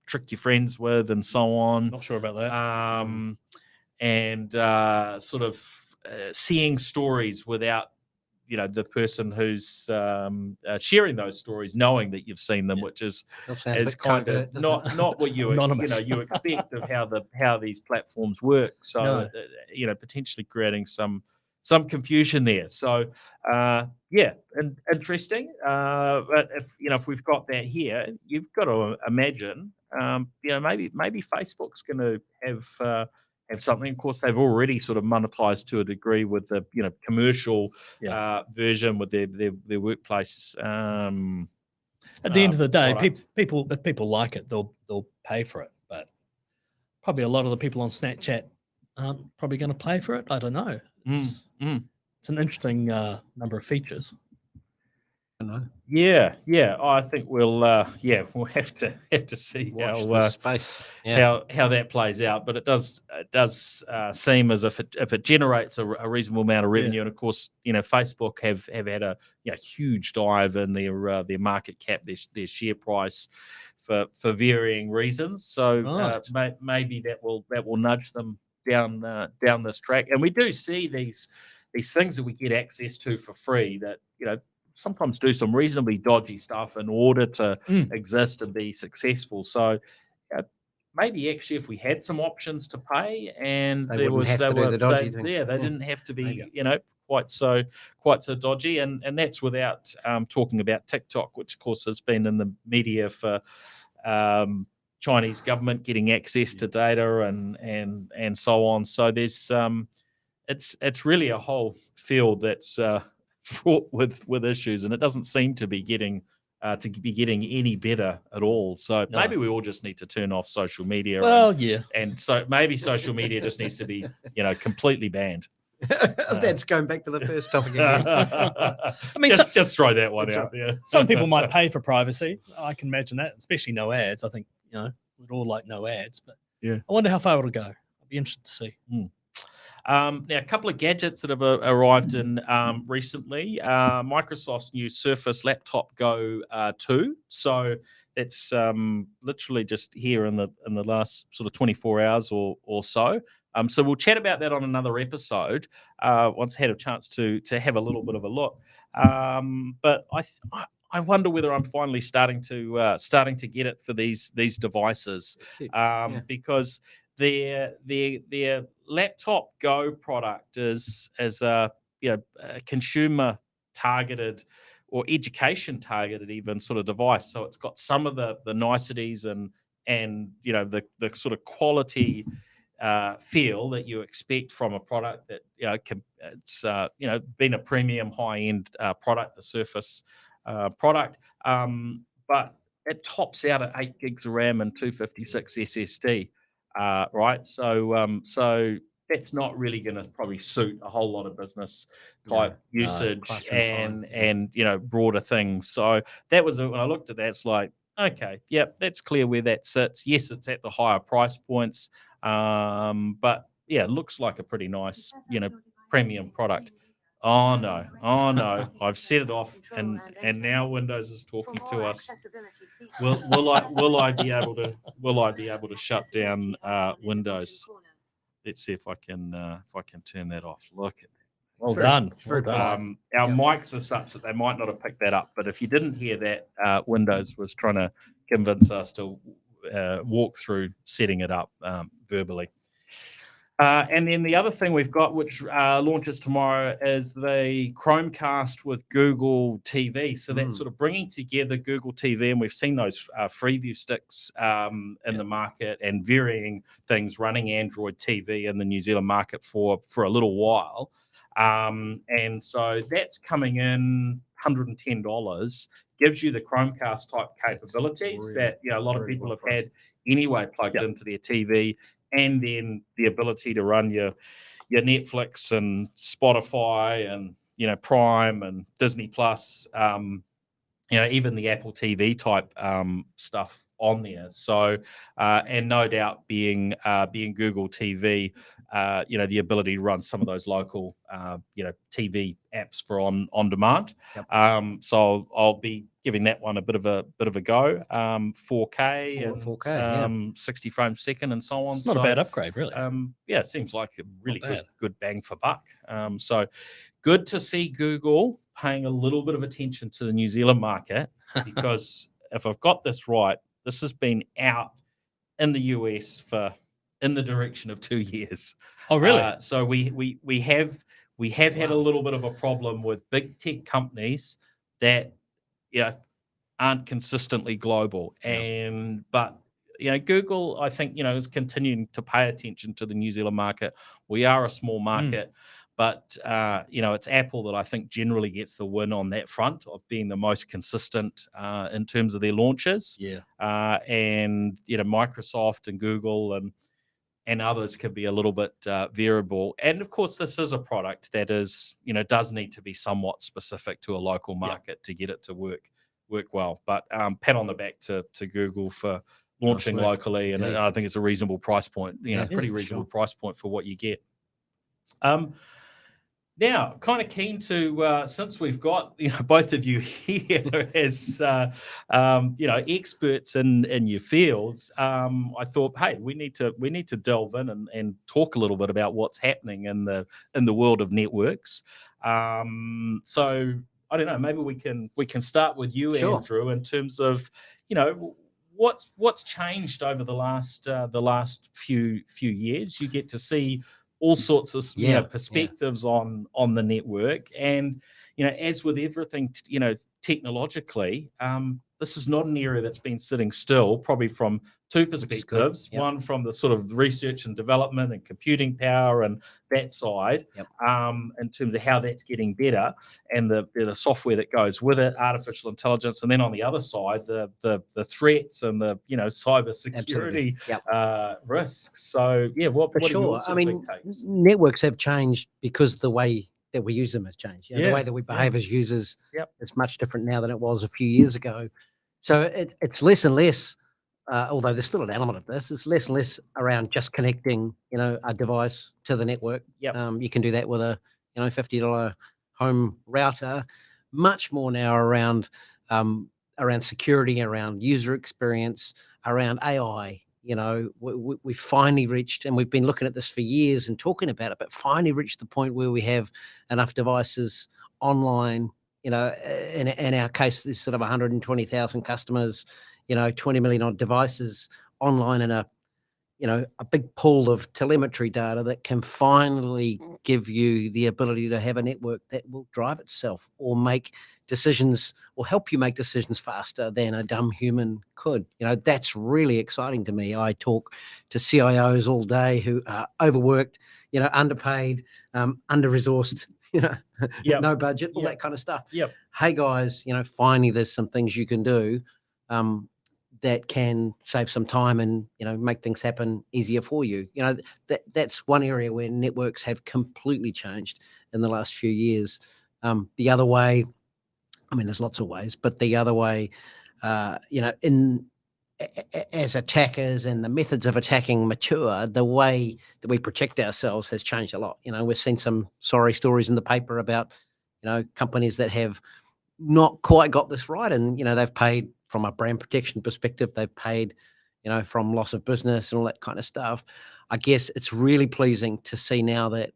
trick your friends with, and so on. Not sure about that. And seeing stories without the person who's sharing those stories knowing that you've seen them, which is kind of not what you you expect of how these platforms work. So potentially creating some confusion there. So and interesting. But if we've got that here, you've got to imagine maybe Facebook's going to have something. Of course, they've already sort of monetized to a degree with the commercial version with their workplace. At the end of the day, if people like it, they'll pay for it. But probably a lot of the people on Snapchat aren't probably going to pay for it. I don't know. It's an interesting number of features. Yeah. I think we'll have to see how that plays out. But it does seem as if it generates a reasonable amount of revenue. And of course, Facebook have had a huge dive in their market cap, their share price for varying reasons. So maybe that will nudge them down this track. And we do see these things that we get access to for free that sometimes do some reasonably dodgy stuff in order to exist and be successful. So maybe actually, if we had some options to pay, and they didn't have to be quite so dodgy, and that's without talking about TikTok, which of course has been in the media for Chinese government getting access to data and so on. So there's it's really a whole field that's fraught with issues, and it doesn't seem to be getting any better at all. So maybe we all just need to turn off social media. And so maybe social media just needs to be completely banned. That's going back to the first topic again. I mean, just throw that one That's out there. some people might pay for privacy. I can imagine that, especially no ads. I think, we'd all like no ads, but Yeah. I wonder how far it'll go. I'd be interested to see. Now, a couple of gadgets that have arrived in recently. Microsoft's new Surface Laptop Go 2. So it's literally just here in the last sort of 24 hours or so. So we'll chat about that on another episode once I had a chance to have a little bit of a look. But I wonder whether I'm finally starting to get it for these devices because their Laptop Go product is a consumer targeted or education targeted even sort of device. So it's got some of the niceties and the sort of quality feel that you expect from a product that it's been a premium high end product, the Surface product, but it tops out at 8 gigs of RAM and 256 SSD. Right, so that's not really going to probably suit a whole lot of business type usage and broader things. So that was when I looked at that, it's like, okay, yep, that's clear where that sits. Yes, it's at the higher price points, but yeah, it looks like a pretty nice premium product. Oh no! I've set it off, and now Windows is talking to us. Will I be able to shut down Windows? Let's see if I can turn that off. Look at that. Well done. Our mics are such that they might not have picked that up, but if you didn't hear that, Windows was trying to convince us to walk through setting it up verbally. And then the other thing we've got, which launches tomorrow, is the Chromecast with Google TV. So that's sort of bringing together Google TV, and we've seen those Freeview sticks in the market and varying things running Android TV in the New Zealand market for a little while. And so that's coming in $110, gives you the Chromecast type capabilities that a lot of people have had anyway plugged into their TV. And then the ability to run your Netflix and Spotify and Prime and Disney Plus, even the Apple TV type stuff on there. So and no doubt being Google TV, the ability to run some of those local TV apps for on demand. Yep. So I'll be giving that one a bit of a go. 4K and 4K, 60 frames a second and so on. It's not a bad upgrade, really. It seems like a really good bang for buck. So good to see Google paying a little bit of attention to the New Zealand market, because if I've got this right, this has been out in the US in the direction of 2 years. Oh, really? So we have had a little bit of a problem with big tech companies that aren't consistently global, but Google, I think is continuing to pay attention to the New Zealand market. We are a small market. But, it's Apple that I think generally gets the win on that front of being the most consistent in terms of their launches. Yeah. And, Microsoft and Google and others can be a little bit variable. And, of course, this is a product that is, does need to be somewhat specific to a local market to get it to work well. But pat on the back to Google for launching locally. And I think it's a reasonable price point, pretty reasonable price point for what you get. Now, kind of keen to, since we've got both of you here as experts in your fields, I thought, hey, we need to delve in and talk a little bit about what's happening in the world of networks. So I don't know, maybe we can start with you, Andrew, in terms of what's changed over the last few years. You get to see all sorts of perspectives on the network, and as with everything, technologically, this is not an area that's been sitting still, probably from two perspectives. Yep. One from the sort of research and development and computing power and that side, Yep. in terms of how that's getting better, and the software that goes with it, artificial intelligence, and then on the other side, the threats and the cyber security risks. So yeah, what are your sort of big takes? Networks have changed because the way that we use them has changed. The way that we behave as users is much different now than it was a few years ago. So it's less and less, although there's still an element of this, it's less and less around just connecting, a device to the network. You can do that with a, $50 home router. Much more now around security, around user experience, around AI. We finally reached, and we've been looking at this for years and talking about it, but finally reached the point where we have enough devices online. In our case, there's sort of 120,000 customers, 20 million odd devices online in a big pool of telemetry data that can finally give you the ability to have a network that will drive itself or make decisions or help you make decisions faster than a dumb human could. That's really exciting to me. I talk to CIOs all day who are overworked, underpaid, under-resourced, no budget, all that kind of stuff. Hey guys, finally there's some things you can do that can save some time and, make things happen easier for you. That's one area where networks have completely changed in the last few years. The other way, there's lots of ways, but the other way, as attackers and the methods of attacking mature, the way that we protect ourselves has changed a lot. We've seen some sorry stories in the paper about, companies that have not quite got this right. And, they've paid from a brand protection perspective, they've paid, from loss of business and all that kind of stuff. I guess it's really pleasing to see now that,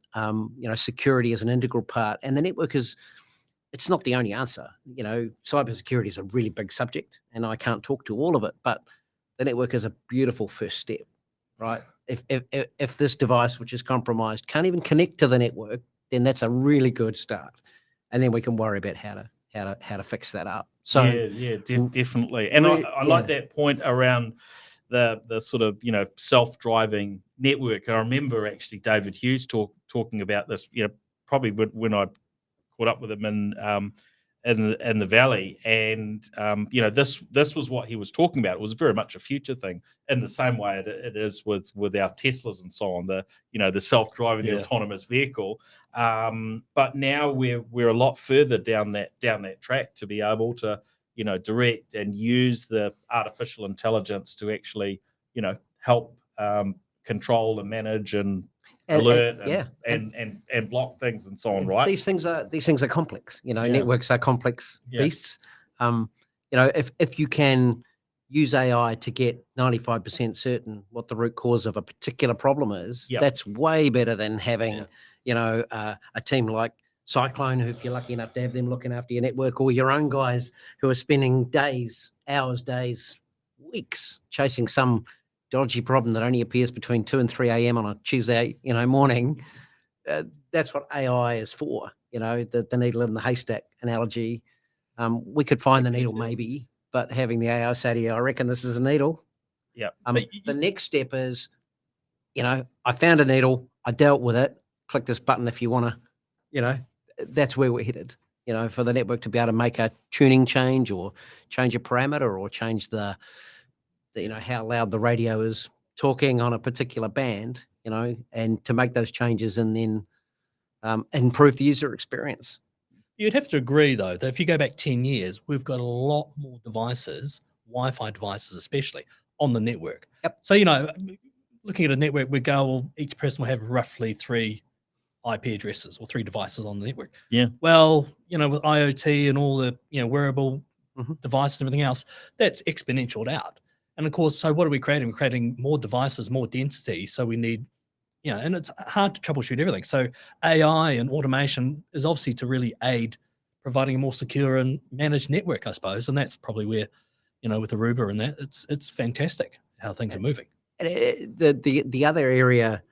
security is an integral part, and the network it's not the only answer. Cybersecurity is a really big subject and I can't talk to all of it, but the network is a beautiful first step, right? If this device, which is compromised, can't even connect to the network, then that's a really good start. And then we can worry about how to fix that up. So definitely. And I like that point around the sort of, self-driving network. I remember actually David Hughes talking about this, probably when I caught up with him in the Valley, and this was what he was talking about. It was very much a future thing, in the same way it is with our Teslas and so on. The self-driving, the autonomous vehicle. But now we're a lot further down that track to be able to direct and use the artificial intelligence to actually help control and manage and alert and block things and so on, right? These things are complex. Networks are complex beasts. If you can use AI to get 95% certain what the root cause of a particular problem is, that's way better than having a team like Cyclone, who, if you're lucky enough to have them looking after your network, or your own guys who are spending hours, weeks chasing some dodgy problem that only appears between 2 and 3 a.m. on a Tuesday, morning. That's what AI is for, the needle in the haystack analogy. We could find the needle maybe, but having the AI say to you, I reckon this is a needle. The next step is, I found a needle, I dealt with it, click this button if you want to, that's where we're headed, for the network to be able to make a tuning change or change a parameter or change the how loud the radio is talking on a particular band, and to make those changes and then improve the user experience. You'd have to agree, though, that if you go back 10 years, we've got a lot more devices, Wi-Fi devices especially, on the network. So, looking at a network, we go, well, each person will have roughly 3 IP addresses or 3 devices on the network. Well, with IoT and all the, wearable devices and everything else, that's exponentialed out. And of course, so what are we creating? We're creating more devices, more density. So we need, and it's hard to troubleshoot everything. So AI and automation is obviously to really aid providing a more secure and managed network, I suppose. And that's probably where, with Aruba and that, it's fantastic how things are moving. The other area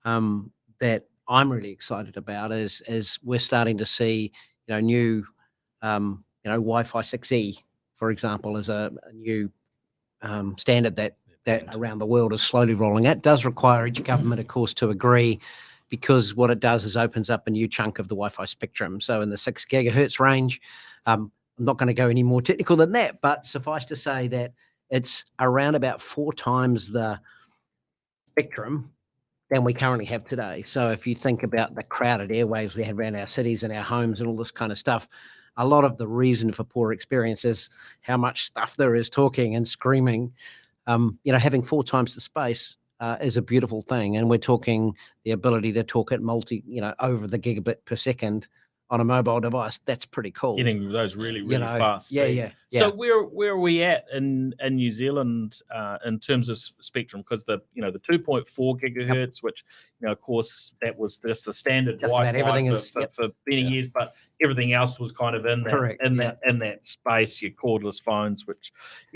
that I'm really excited about is we're starting to see, new Wi-Fi 6E, for example, is a new standard that around the world is slowly rolling out. It does require each government, of course, to agree, because what it does is opens up a new chunk of the Wi-Fi spectrum. So in the 6 gigahertz range, I'm not going to go any more technical than that, but suffice to say that it's around about 4 times the spectrum than we currently have today. So if you think about the crowded airwaves we have around our cities and our homes and all this kind of stuff, a lot of the reason for poor experience is how much stuff there is talking and screaming. Having 4 times the space is a beautiful thing. And we're talking the ability to talk at over the gigabit per second on a mobile device. That's pretty cool. Getting those really fast speeds. Yeah. So where are we at in New Zealand in terms of spectrum? Because the 2.4 gigahertz, which of course that was just the standard Just about Wi-Fi everything for many years, but everything else was kind of in that space. Your cordless phones, which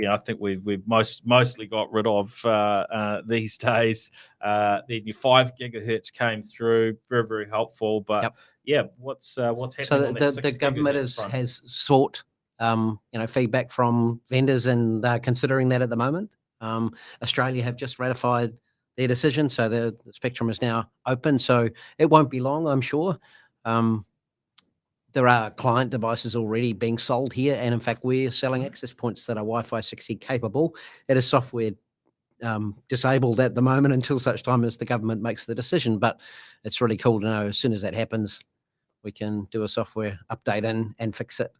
I think we've mostly got rid of these days. Then your 5 gigahertz came through, very, very helpful. But what's happening? So on that the government has sought feedback from vendors, and they're considering that at the moment. Australia have just ratified their decision, so the spectrum is now open. So it won't be long, I'm sure. There are client devices already being sold here, and in fact, we're selling access points that are Wi-Fi 6E capable. It is software disabled at the moment until such time as the government makes the decision. But it's really cool to know as soon as that happens, we can do a software update and fix it.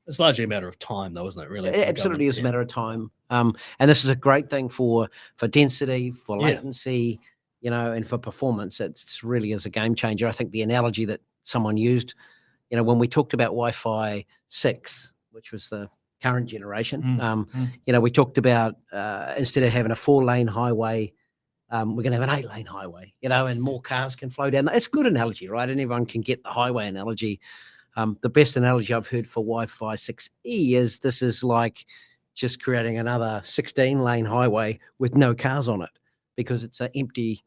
It's largely a matter of time, though, isn't it? Really, it absolutely is a matter of time. And this is a great thing for density, for latency, and for performance. It really is a game changer. I think the analogy that someone used, when we talked about Wi-Fi 6, which was the current generation, we talked about instead of having a 4-lane highway, we're going to have an 8-lane highway, and more cars can flow down. It's a good analogy, right? And everyone can get the highway analogy. The best analogy I've heard for Wi-Fi 6E is this is like just creating another 16-lane highway with no cars on it, because it's an empty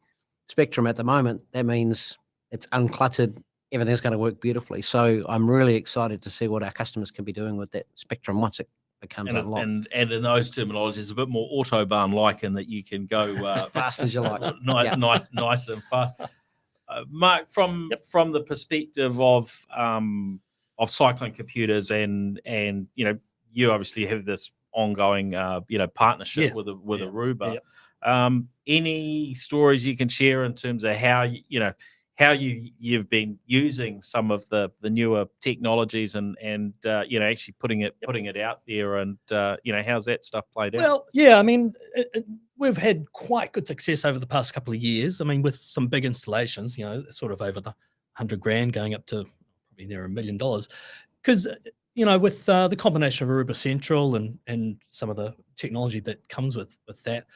spectrum at the moment. That means it's uncluttered. Everything's going to work beautifully. So I'm really excited to see what our customers can be doing with that spectrum once it becomes unlocked. And in those terminologies, a bit more Autobahn-like, in that you can go fast as you like, nice and fast. Mark, from the perspective of Cyclone computers, and you obviously have this ongoing partnership with Aruba. Any stories you can share in terms of how you've been using some of the newer technologies and actually putting it out there, and how's that stuff played out? Well, yeah, I mean, we've had quite good success over the past couple of years. I mean, with some big installations, sort of over the $100,000 going up to probably near $1 million, because with the combination of Aruba Central and some of the technology that comes with that,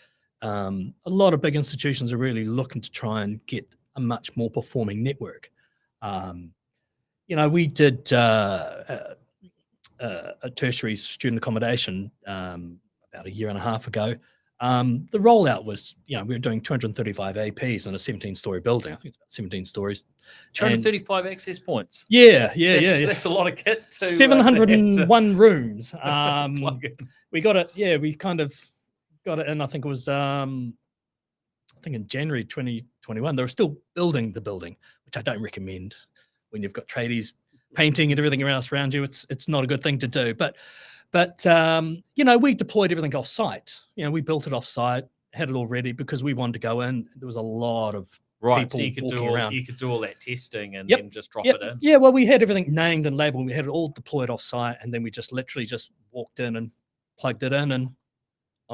a lot of big institutions are really looking to try and get a much more performing network. We did a tertiary student accommodation about a year and a half ago. The rollout was, we were doing 235 APs in a 17-story building. I think it's about 17 stories. 235 access points. Yeah. That's a lot of kit. 701 rooms. We got it. Yeah, we kind of got it in. I think it was, in January 2021. They were still building the building, which I don't recommend when you've got tradies painting and everything around you. It's not a good thing to do. But we deployed everything off site. We built it off site, had it all ready because we wanted to go in. There was a lot of people so you could walking around. You could do all that testing and then just drop it in. Yeah, well, we had everything named and labeled. We had it all deployed off site, and then we just literally just walked in and plugged it in, and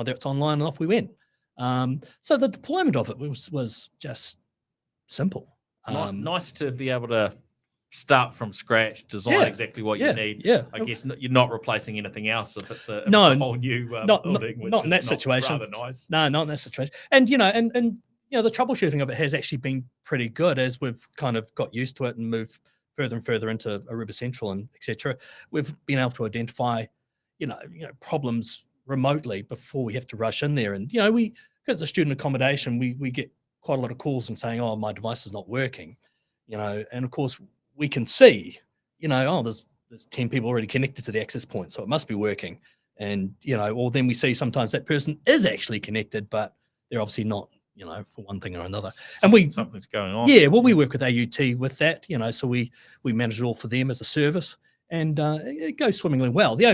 there it's online, and off we went. So the deployment of it was just simple. Nice to be able to start from scratch, design exactly what you need. Yeah, I guess you're not replacing anything else if it's a whole new building. Not in that situation. Rather nice. No, not in that situation. And the troubleshooting of it has actually been pretty good as we've kind of got used to it and moved further and further into Aruba Central and etc. We've been able to identify, problems remotely before we have to rush in there. And because the student accommodation, we get quite a lot of calls and saying, "Oh, my device is not working," and of course we can see, there's there's 10 people already connected to the access point, so it must be working. And, or then we see sometimes that person is actually connected, but they're obviously not, for one thing or another. Something's going on. Yeah, well, we work with AUT with that, so we manage it all for them as a service, and it goes swimmingly well. The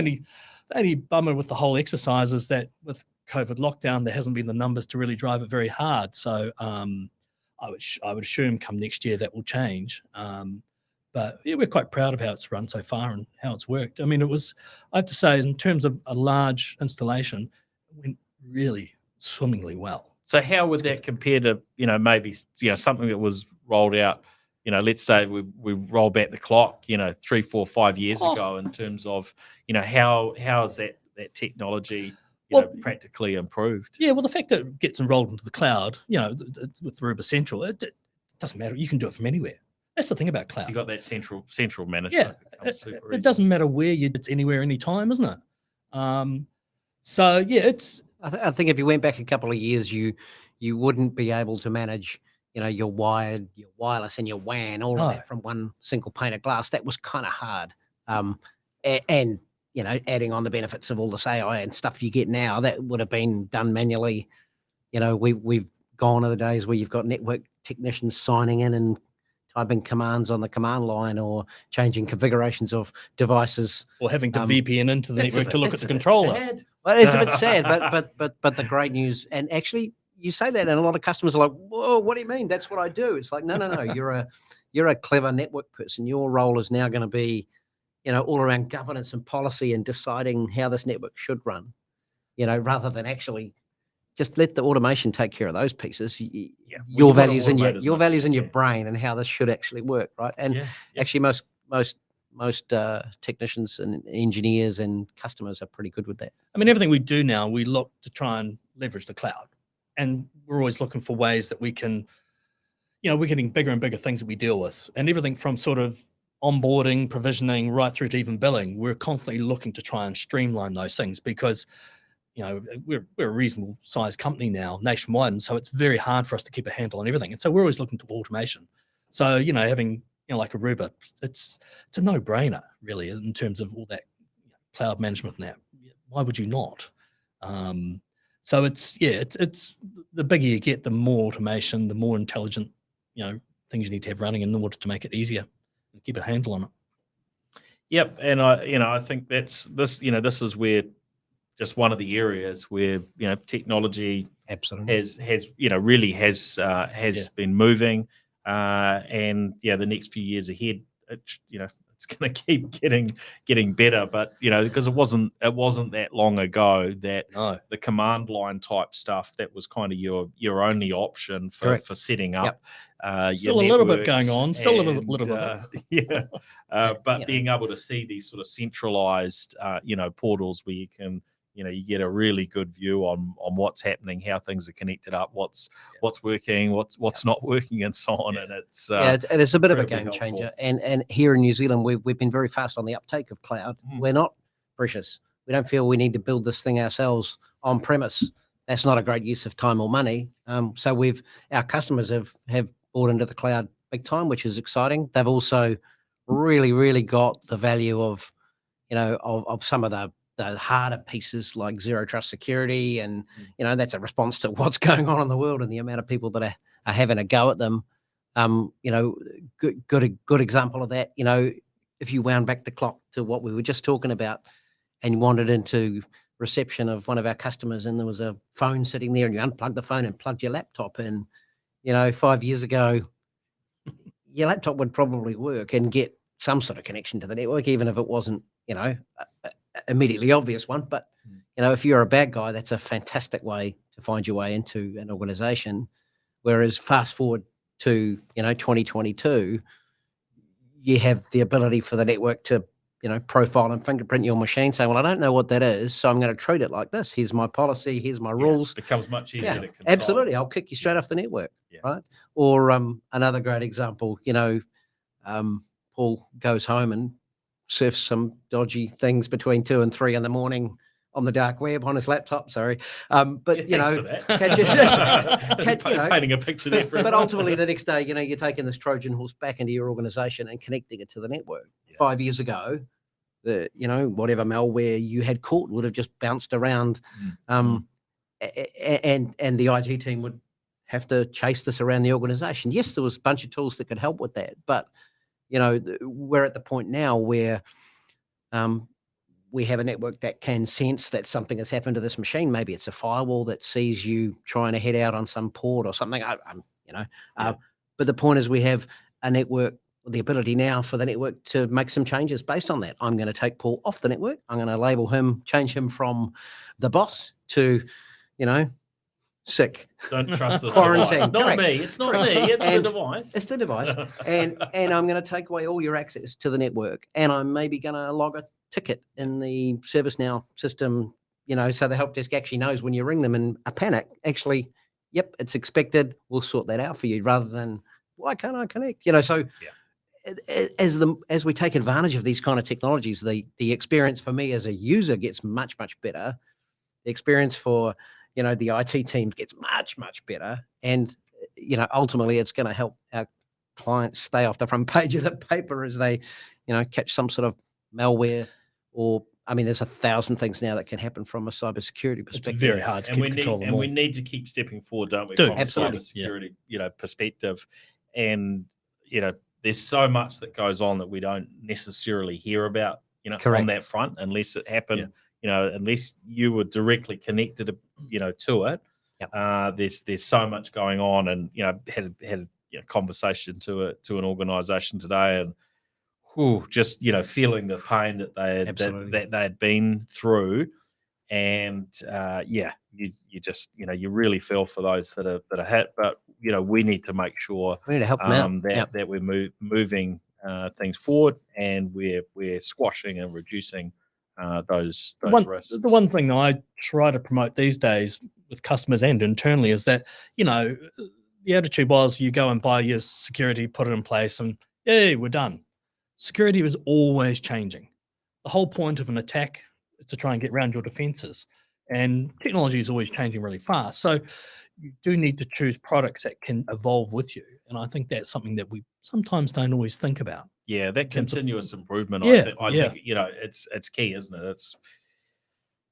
only bummer with the whole exercise is that with COVID lockdown, there hasn't been the numbers to really drive it very hard. So I would assume come next year that will change. But yeah, we're quite proud of how it's run so far and how it's worked. I mean, I have to say, in terms of a large installation, it went really swimmingly well. So how would that compare to, maybe, something that was rolled out, let's say we roll back the clock, 3, 4, 5 years ago, in terms of, how is that technology, practically improved? Yeah, well, the fact that it gets enrolled into the cloud, with Aruba Central, it doesn't matter. You can do it from anywhere. That's the thing about cloud. So you got that central management. Yeah, it doesn't matter where it's anywhere, anytime, isn't it? So yeah, it's. I think if you went back a couple of years, you wouldn't be able to manage, your wired, your wireless, and your WAN, all of that from one single pane of glass. That was kind of hard. And adding on the benefits of all this AI and stuff you get now, that would have been done manually. We've gone to the days where you've got network technicians signing in and typing commands on the command line, or changing configurations of devices, or having to VPN into the network to look at the controller. Well, it's a bit sad, but the great news, and actually you say that, and a lot of customers are like, "Whoa, what do you mean? That's what I do." It's like, no. You're a clever network person. Your role is now going to be, all around governance and policy and deciding how this network should run. Rather than actually just let the automation take care of those pieces. Your values in your brain and how this should actually work, right? And actually, most technicians and engineers and customers are pretty good with that. I mean, everything we do now, we look to try and leverage the cloud, and we're always looking for ways that we can, we're getting bigger and bigger things that we deal with, and everything from sort of onboarding, provisioning, right through to even billing. We're constantly looking to try and streamline those things, because we're a reasonable sized company now nationwide, and so it's very hard for us to keep a handle on everything. And so we're always looking to automation. So having like Aruba, it's a no brainer really in terms of all that cloud management and that. Why would you not? So it's the bigger you get, the more automation, the more intelligent things you need to have running in order to make it easier and keep a handle on it. Yep, and I think this is where, just one of the areas where technology absolutely has really has been moving, and the next few years ahead, it's going to keep getting better. But because it wasn't that long ago that the command line type stuff, that was kind of your only option for setting up. Still a little bit going on. Still a little bit. But being able to see these sort of centralized portals where you can. You get a really good view on what's happening, how things are connected up, what's working, what's not working, and so on. And it's it's a bit of a game changer. And here in New Zealand, we've been very fast on the uptake of cloud. We're not precious. We don't feel we need to build this thing ourselves on premise. That's not a great use of time or money. So our customers have bought into the cloud big time, which is exciting. They've also really, really got the value of of some of the harder pieces like zero trust security, and that's a response to what's going on in the world and the amount of people that are having a go at them. Good example of that. If you wound back the clock to what we were just talking about, and you wandered into reception of one of our customers, and there was a phone sitting there, and you unplugged the phone and plugged your laptop in. 5 years ago, your laptop would probably work and get some sort of connection to the network, even if it wasn't immediately obvious one. But if you're a bad guy, that's a fantastic way to find your way into an organization. Whereas fast forward to 2022, you have the ability for the network to profile and fingerprint your machine, saying, well, I don't know what that is, so I'm going to treat it like this. Here's my policy, here's my rules. It becomes much easier to control. Absolutely. I'll kick you straight off the network. Right. Or another great example, Paul goes home and surfs some dodgy things between 2 and 3 in the morning on the dark web on his laptop. Sorry, but painting a picture there. But ultimately, the next day, you're taking this Trojan horse back into your organisation and connecting it to the network. 5 years ago, whatever malware you had caught would have just bounced around. And the IT team would have to chase this around the organization. Yes, there was a bunch of tools that could help with that, but we're at the point now where we have a network that can sense that something has happened to this machine. Maybe it's a firewall that sees you trying to head out on some port or something. But the point is, we have a network, the ability now for the network to make some changes based on that. I'm going to take Paul off the network. I'm going to label him, change him from the boss to, sick. Don't trust this Quarantine. device. Not Correct. me. It's not me. It's the device. It's the device. and I'm going to take away all your access to the network. And I'm maybe going to log a ticket in the ServiceNow system, so the help desk actually knows when you ring them in a panic, actually, yep, it's expected. We'll sort that out for you, rather than, why can't I connect? So as we take advantage of these kind of technologies, the experience for me as a user gets much, much better. The experience for, the IT team gets much, much better. And, ultimately it's going to help our clients stay off the front page of the paper as they, catch some sort of malware, or, there's 1,000 things now that can happen from a cybersecurity perspective. It's very hard to keep control of them all. We need to keep stepping forward, don't we? Do, from absolutely. a cybersecurity, perspective. And, there's so much that goes on that we don't necessarily hear about, Correct. on that front, unless it happened, unless you were directly connected, to it. Yep. There's so much going on, and, had a conversation to an organization today, and just, feeling the pain that they had been through. And you just, you really feel for those that are hit, but we need to make sure we need to help them out. that we're moving things forward, and we're squashing and reducing those risks. The one thing that I try to promote these days with customers and internally is that, the attitude was, you go and buy your security, put it in place, and hey, we're done. Security is always changing. The whole point of an attack is to try and get around your defenses, and technology is always changing really fast. So you do need to choose products that can evolve with you. And I think that's something that we sometimes don't always think about. Yeah, that continuous improvement. Yeah, I think it's key, isn't it? It's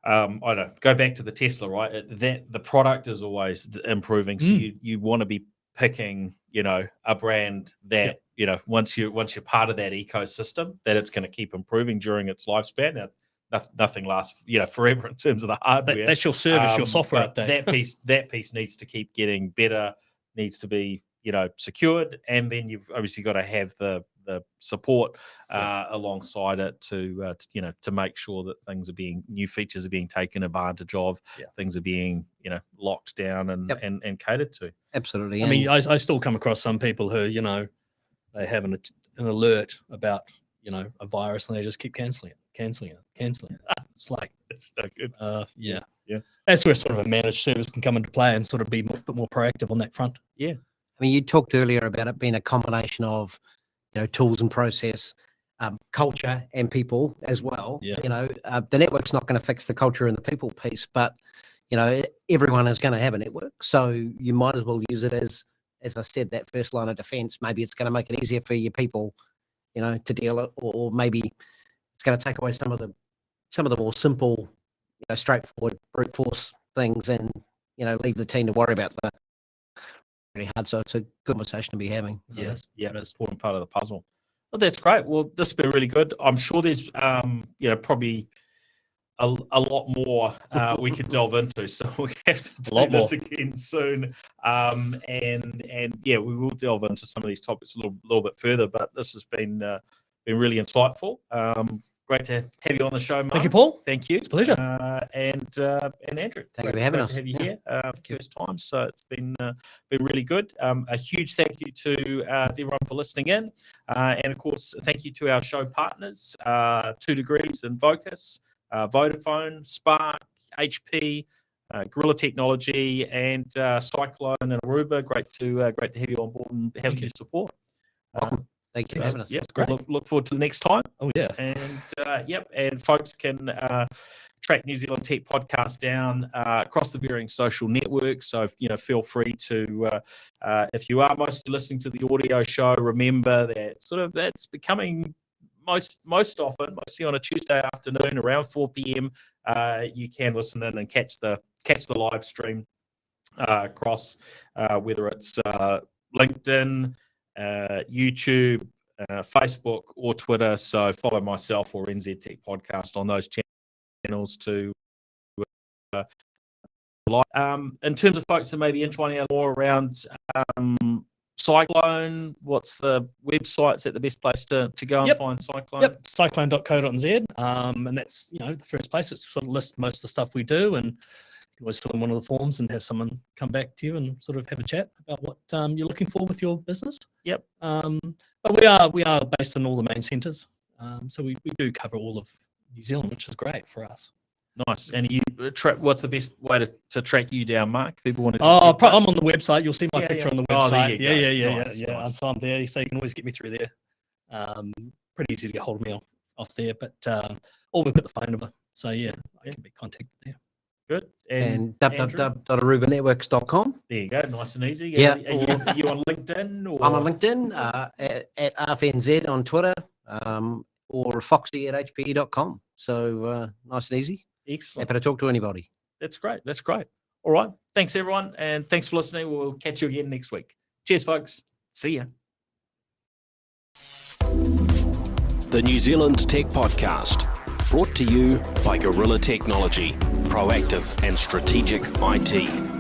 I don't go back to the Tesla, right? That the product is always improving, so you want to be picking, a brand that once you're part of that ecosystem, that it's going to keep improving during its lifespan. Now, nothing lasts, forever in terms of the hardware. That's your service, your software update. That piece needs to keep getting better, needs to be, secured, and then you've obviously got to have the support alongside it to make sure that new features are being taken advantage of, things are being locked down and catered to. Absolutely. I still come across some people who they have an alert about a virus, and they just keep cancelling it. It's like, it's so good. Yeah. That's where sort of a managed service can come into play and sort of be a bit more proactive on that front. Yeah. You talked earlier about it being a combination of, tools and process, culture and people as well. Yeah. The network's not going to fix the culture and the people piece, but, everyone is going to have a network. So you might as well use it as I said, that first line of defense. Maybe it's going to make it easier for your people, to deal it, or maybe it's going to take away some of the more simple, straightforward brute force things, and, leave the team to worry about the really hard. So it's a good conversation to be having. Yes. Yeah, that's an important part of the puzzle. Well, that's great. Well, this has been really good. I'm sure there's probably a lot more we could delve into, so we have to do this again soon. And we will delve into some of these topics a little bit further. But this has been really insightful. Great to have you on the show, Mark. Thank you, Paul. Thank you. It's a pleasure. And Andrew, thank you for having us. To have you here first time, so it's been really good. A huge thank you to everyone for listening in, and of course, thank you to our show partners, 2 Degrees and Vocus, Vodafone, Spark, HP, Gorilla Technology, and Cyclone and Aruba. Great to have you on board and having your support. Welcome. Thanks for having us. Yes, great. Look forward to the next time. Oh yeah. And and folks can track New Zealand Tech Podcast down across the varying social networks. So feel free to, if you are mostly listening to the audio show, remember that that's becoming mostly on a Tuesday afternoon around 4 p.m. You can listen in and catch the live stream across whether it's LinkedIn, YouTube, Facebook, or Twitter. So follow myself or NZ Tech Podcast on those channels to in terms of folks that may be finding out more around Cyclone, what's the website's at the best place to go and find Cyclone? Yep, cyclone.co.nz. And that's, the first place. It sort of lists most of the stuff we do, and you can always fill in one of the forms and have someone come back to you and sort of have a chat about what you're looking for with your business. Yep. But we are based in all the main centres. So we do cover all of New Zealand, which is great for us. Nice. And what's the best way to track you down, Mark? People want to. I'm on the website. You'll see my picture on the Oh, website. there you go. Nice. So I'm there, so you can always get me through there. Pretty easy to get hold of me off there, but or we've got the phone number, so I can be contacted there. Good. And www.arubanetworks.com. There you go. Nice and easy. Yeah. Are you on LinkedIn? Or? I'm on LinkedIn, at RFNZ on Twitter, or foxy at hpe.com. So nice and easy. Excellent. Happy to talk to anybody. That's great. All right. Thanks, everyone. And thanks for listening. We'll catch you again next week. Cheers, folks. See ya. The New Zealand Tech Podcast, brought to you by Gorilla Technology, proactive and strategic IT.